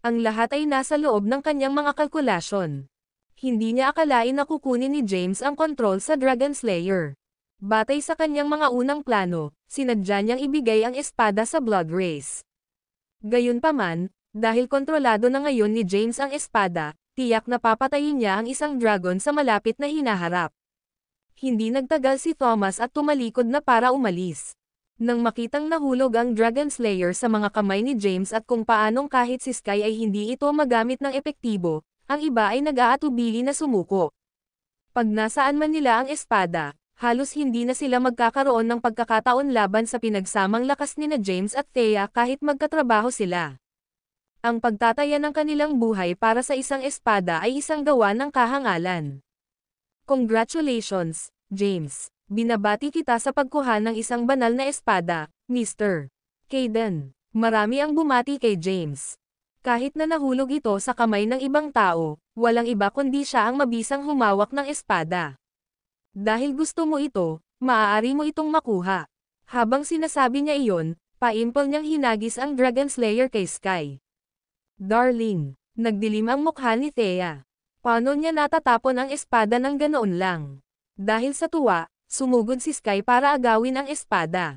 Ang lahat ay nasa loob ng kanyang mga kalkulasyon. Hindi niya akalain na kukunin ni James ang kontrol sa Dragon Slayer. Batay sa kanyang mga unang plano, sinadya niyang ibigay ang espada sa Blood Race. Gayunpaman, dahil kontrolado na ngayon ni James ang espada, tiyak na papatayin niya ang isang dragon sa malapit na hinaharap. Hindi nagtagal si Thomas at tumalikod na para umalis. Nang makitang nahulog ang Dragon Slayer sa mga kamay ni James at kung paanong kahit si Sky ay hindi ito magamit ng epektibo, ang iba ay nag-aatubili na sumuko. Pag nasaan man nila ang espada, halos hindi na sila magkakaroon ng pagkakataon laban sa pinagsamang lakas nina James at Thea kahit magkatrabaho sila. Ang pagtataya ng kanilang buhay para sa isang espada ay isang gawa ng kahangalan. Congratulations, James! Binabati kita sa pagkuha ng isang banal na espada, Mr. Caden. Marami ang bumati kay James. Kahit na nahulog ito sa kamay ng ibang tao, walang iba kundi siya ang mabisang humawak ng espada. Dahil gusto mo ito, maaari mo itong makuha. Habang sinasabi niya iyon, paimpol niyang hinagis ang Dragon Slayer kay Sky. Darling, nagdilim ang mukha ni Thea. Paano niya natatapon ang espada ng ganoon lang? Dahil sa tuwa, sumugod si Sky para agawin ang espada.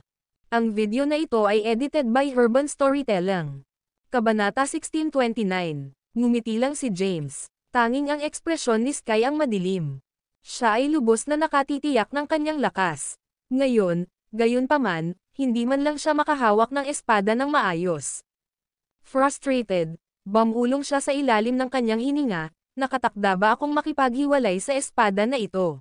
Ang video na ito ay edited by Urban Storytelling. Kabanata 1629. Ngumiti lang si James. Tanging ang ekspresyon ni Sky ang madilim. Siya ay lubos na nakatitiyak ng kanyang lakas. Ngayon, gayunpaman, hindi man lang siya makahawak ng espada ng maayos. Frustrated, bumulong siya sa ilalim ng kanyang hininga, nakatakda ba akong makipaghiwalay sa espada na ito?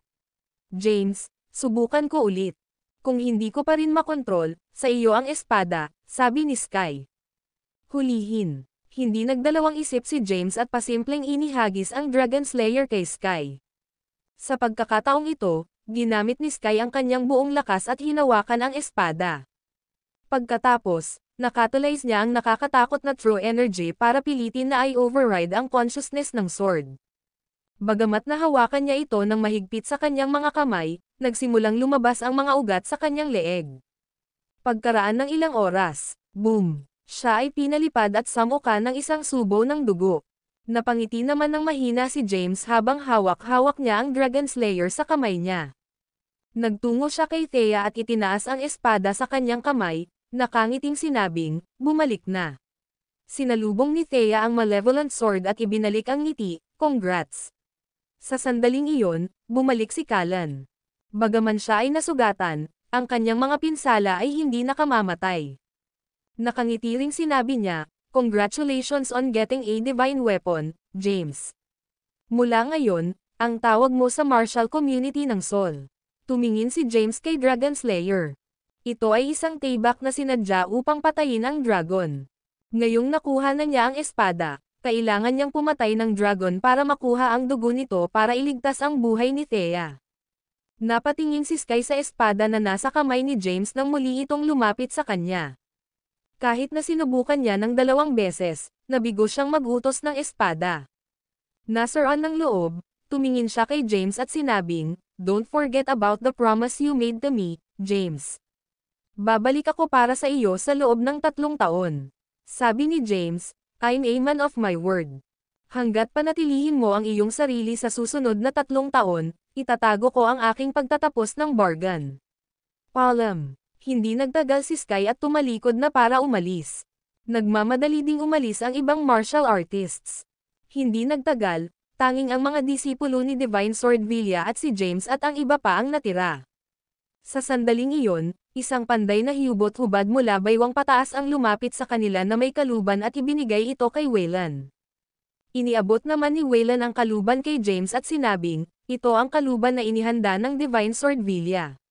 James, subukan ko ulit. Kung hindi ko pa rin makontrol, sa iyo ang espada, sabi ni Sky. Hulihin. Hindi nagdalawang isip si James at pasimpleng inihagis ang Dragon Slayer kay Sky. Sa pagkakataong ito, ginamit ni Sky ang kanyang buong lakas at hinawakan ang espada. Pagkatapos, nakatulize niya ang nakakatakot na true energy para pilitin na i-override ang consciousness ng sword. Bagamat nahawakan niya ito ng mahigpit sa kanyang mga kamay, nagsimulang lumabas ang mga ugat sa kanyang leeg. Pagkaraan ng ilang oras, boom! Siya ay pinalipad at samuka ng isang subo ng dugo. Napangiti naman ng mahina si James habang hawak-hawak niya ang Dragon Slayer sa kamay niya. Nagtungo siya kay Thea at itinaas ang espada sa kanyang kamay, nakangiting sinabing, bumalik na. Sinalubong ni Thea ang malevolent sword at ibinalik ang ngiti, congrats. Sa sandaling iyon, bumalik si Callan. Bagaman siya ay nasugatan, ang kanyang mga pinsala ay hindi nakamamatay. Nakangiti ring sinabi niya, congratulations on getting a divine weapon, James. Mula ngayon, ang tawag mo sa martial community ng Sol. Tumingin si James kay Dragon Slayer. Ito ay isang tibak na sinadya upang patayin ang dragon. Ngayong nakuha na niya ang espada, kailangan niyang pumatay ng dragon para makuha ang dugo nito para iligtas ang buhay ni Thea. Napatingin si Sky sa espada na nasa kamay ni James nang muli itong lumapit sa kanya. Kahit na sinubukan niya ng 2 beses, nabigo siyang mag-utos ng espada. Nasaraan ng loob, tumingin siya kay James at sinabing, don't forget about the promise you made to me, James. Babalik ako para sa iyo sa loob ng 3 taon. Sabi ni James, I'm a man of my word. Hanggat panatilihin mo ang iyong sarili sa susunod na 3 taon, itatago ko ang aking pagtatapos ng bargain. Paalam. Hindi nagtagal si Sky at tumalikod na para umalis. Nagmamadali ding umalis ang ibang martial artists. Hindi nagtagal, tanging ang mga disipulo ni Divine Sword Villa at si James at ang iba pa ang natira. Sa sandaling iyon, isang panday na hiyubot-hubad mula baywang pataas ang lumapit sa kanila na may kaluban at ibinigay ito kay Wayland. Iniabot naman ni Wayland ang kaluban kay James at sinabing, ito ang kaluban na inihanda ng Divine Sword Villa.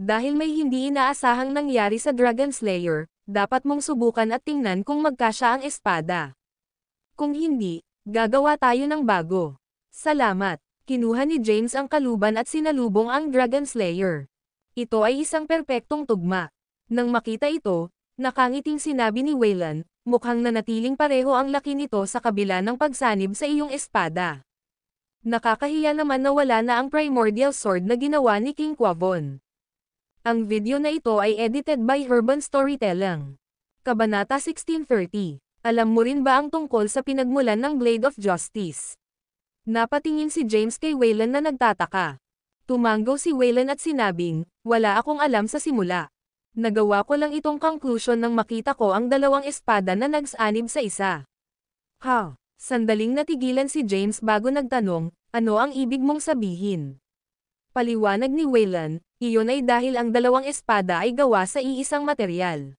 Dahil may hindi inaasahang nangyari sa Dragon Slayer, dapat mong subukan at tingnan kung magkasya ang espada. Kung hindi, gagawa tayo ng bago. Salamat. Kinuha ni James ang kaluban at sinalubong ang Dragon Slayer. Ito ay isang perpektong tugma. Nang makita ito, nakangiting sinabi ni Wayland, mukhang nanatiling pareho ang laki nito sa kabila ng pagsanib sa iyong espada. Nakakahiya naman na wala na ang primordial sword na ginawa ni King Quavon. Ang video na ito ay edited by Urban Storytelling. Kabanata 1630. Alam mo rin ba ang tungkol sa pinagmulan ng Blade of Justice? Napatingin si James kay Wayland na nagtataka. Tumanggaw si Wayland at sinabing, wala akong alam sa simula. Nagawa ko lang itong conclusion nang makita ko ang dalawang espada na nagsanib sa isa. Ha? Sandaling natigilan si James bago nagtanong, ano ang ibig mong sabihin? Paliwanag ni Wayland, iyon ay dahil ang dalawang espada ay gawa sa iisang materyal.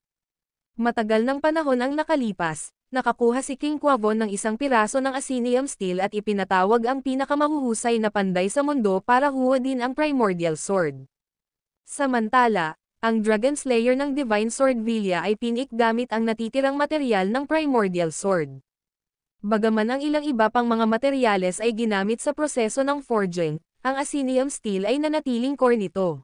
Matagal ng panahon ang nakalipas, nakakuha si King Quavon ng isang piraso ng Asinium Steel at ipinatawag ang pinakamahuhusay na panday sa mundo para huwadin ang Primordial Sword. Samantala, ang Dragon Slayer ng Divine Sword Villa ay pinik gamit ang natitirang materyal ng Primordial Sword. Bagaman ang ilang iba pang mga materyales ay ginamit sa proseso ng forging, ang Asinium Steel ay nanatiling core nito.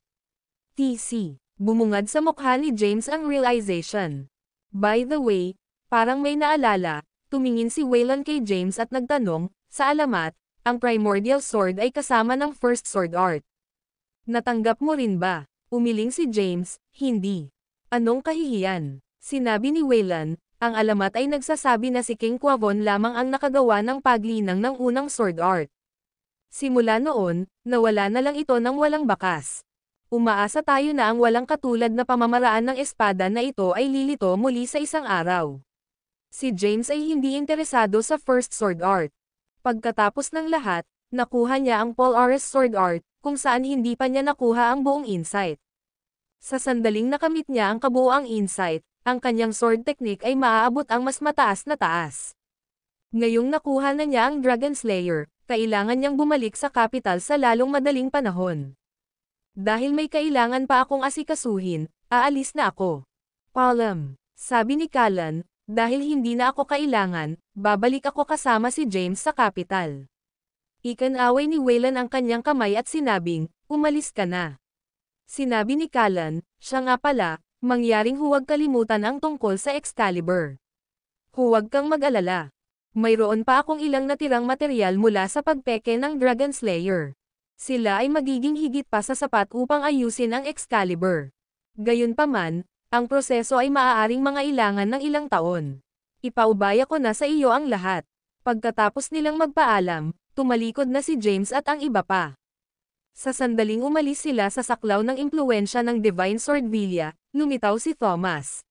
TC. Bumungad sa mukha ni James ang realization. By the way, parang may naalala, tumingin si Wayland kay James at nagtanong, sa alamat, ang Primordial Sword ay kasama ng First Sword Art. Natanggap mo rin ba? Umiling si James, hindi. Anong kahihiyan? Sinabi ni Wayland, ang alamat ay nagsasabi na si King Quavon lamang ang nakagawa ng paglinang ng unang sword art. Simula noon, nawala na lang ito ng walang bakas. Umaasa tayo na ang walang katulad na pamamaraan ng espada na ito ay lilito muli sa isang araw. Si James ay hindi interesado sa first sword art. Pagkatapos ng lahat, nakuha niya ang Polaris sword art, kung saan hindi pa niya nakuha ang buong insight. Sa sandaling nakamit niya ang kabuuang insight, ang kanyang sword technique ay maaabot ang mas mataas na taas. Ngayong nakuha na niya ang Dragon Slayer, kailangan niyang bumalik sa capital sa lalong madaling panahon. Dahil may kailangan pa akong asikasuhin, aalis na ako. Palam, sabi ni Callan, dahil hindi na ako kailangan, babalik ako kasama si James sa capital. Ikanaway ni Wayland ang kanyang kamay at sinabing, umalis ka na. Sinabi ni Callan, siya nga pala, mangyaring huwag kalimutan ang tungkol sa Excalibur. Huwag kang mag-alala. Mayroon pa akong ilang natirang materyal mula sa pagpeke ng Dragon Slayer. Sila ay magiging higit pa sa sapat upang ayusin ang Excalibur. Gayunpaman, ang proseso ay maaaring mangailangan ng ilang taon. Ipaubaya ko na sa iyo ang lahat. Pagkatapos nilang magpaalam, tumalikod na si James at ang iba pa. Sa sandaling umalis sila sa saklaw ng impluwensya ng Divine Sword Villa, lumitaw si Thomas.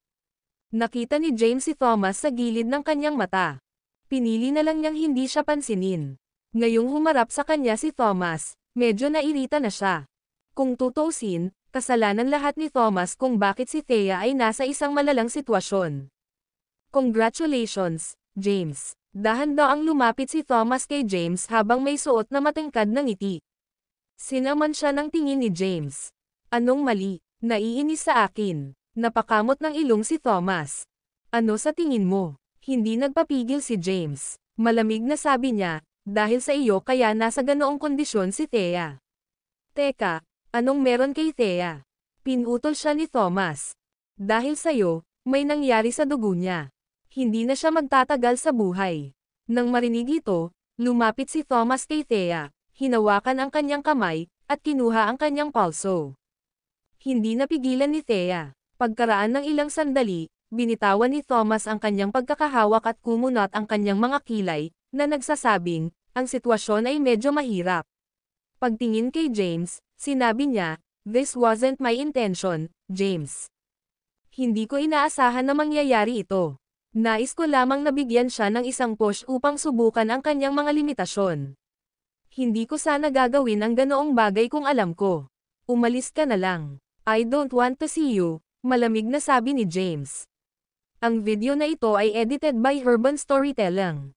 Nakita ni James si Thomas sa gilid ng kanyang mata. Pinili na lang niyang hindi siya pansinin. Ngayong humarap sa kanya si Thomas, medyo nairita na siya. Kung tutuusin, kasalanan lahat ni Thomas kung bakit si Thea ay nasa isang malalang sitwasyon. Congratulations, James. Dahan-daang lumapit si Thomas kay James habang may suot na matingkad na ngiti. Sinaman siya ng tingin ni James. Anong mali? Naiinis sa akin. Napakamot ng ilong si Thomas. Ano sa tingin mo? Hindi nagpapigil si James. Malamig na sabi niya, dahil sa iyo kaya nasa ganoong kondisyon si Thea. Teka, anong meron kay Thea? Pinutol siya ni Thomas. Dahil sa'yo, may nangyari sa dugo niya. Hindi na siya magtatagal sa buhay. Nang marinig ito, lumapit si Thomas kay Thea, hinawakan ang kanyang kamay, at kinuha ang kanyang pulso. Hindi napigilan ni Thea. Pagkaraan ng ilang sandali, binitawan ni Thomas ang kanyang pagkakahawak at kumunat ang kanyang mga kilay, na nagsasabing, ang sitwasyon ay medyo mahirap. Pagtingin kay James, sinabi niya, "This wasn't my intention, James. Hindi ko inaasahan na mangyayari ito. Nais ko lamang nabigyan siya ng isang push upang subukan ang kanyang mga limitasyon. Hindi ko sana gagawin ang ganoong bagay kung alam ko. Umalis ka na lang. I don't want to see you," malamig na sabi ni James. Ang video na ito ay edited by Urban Storytelling.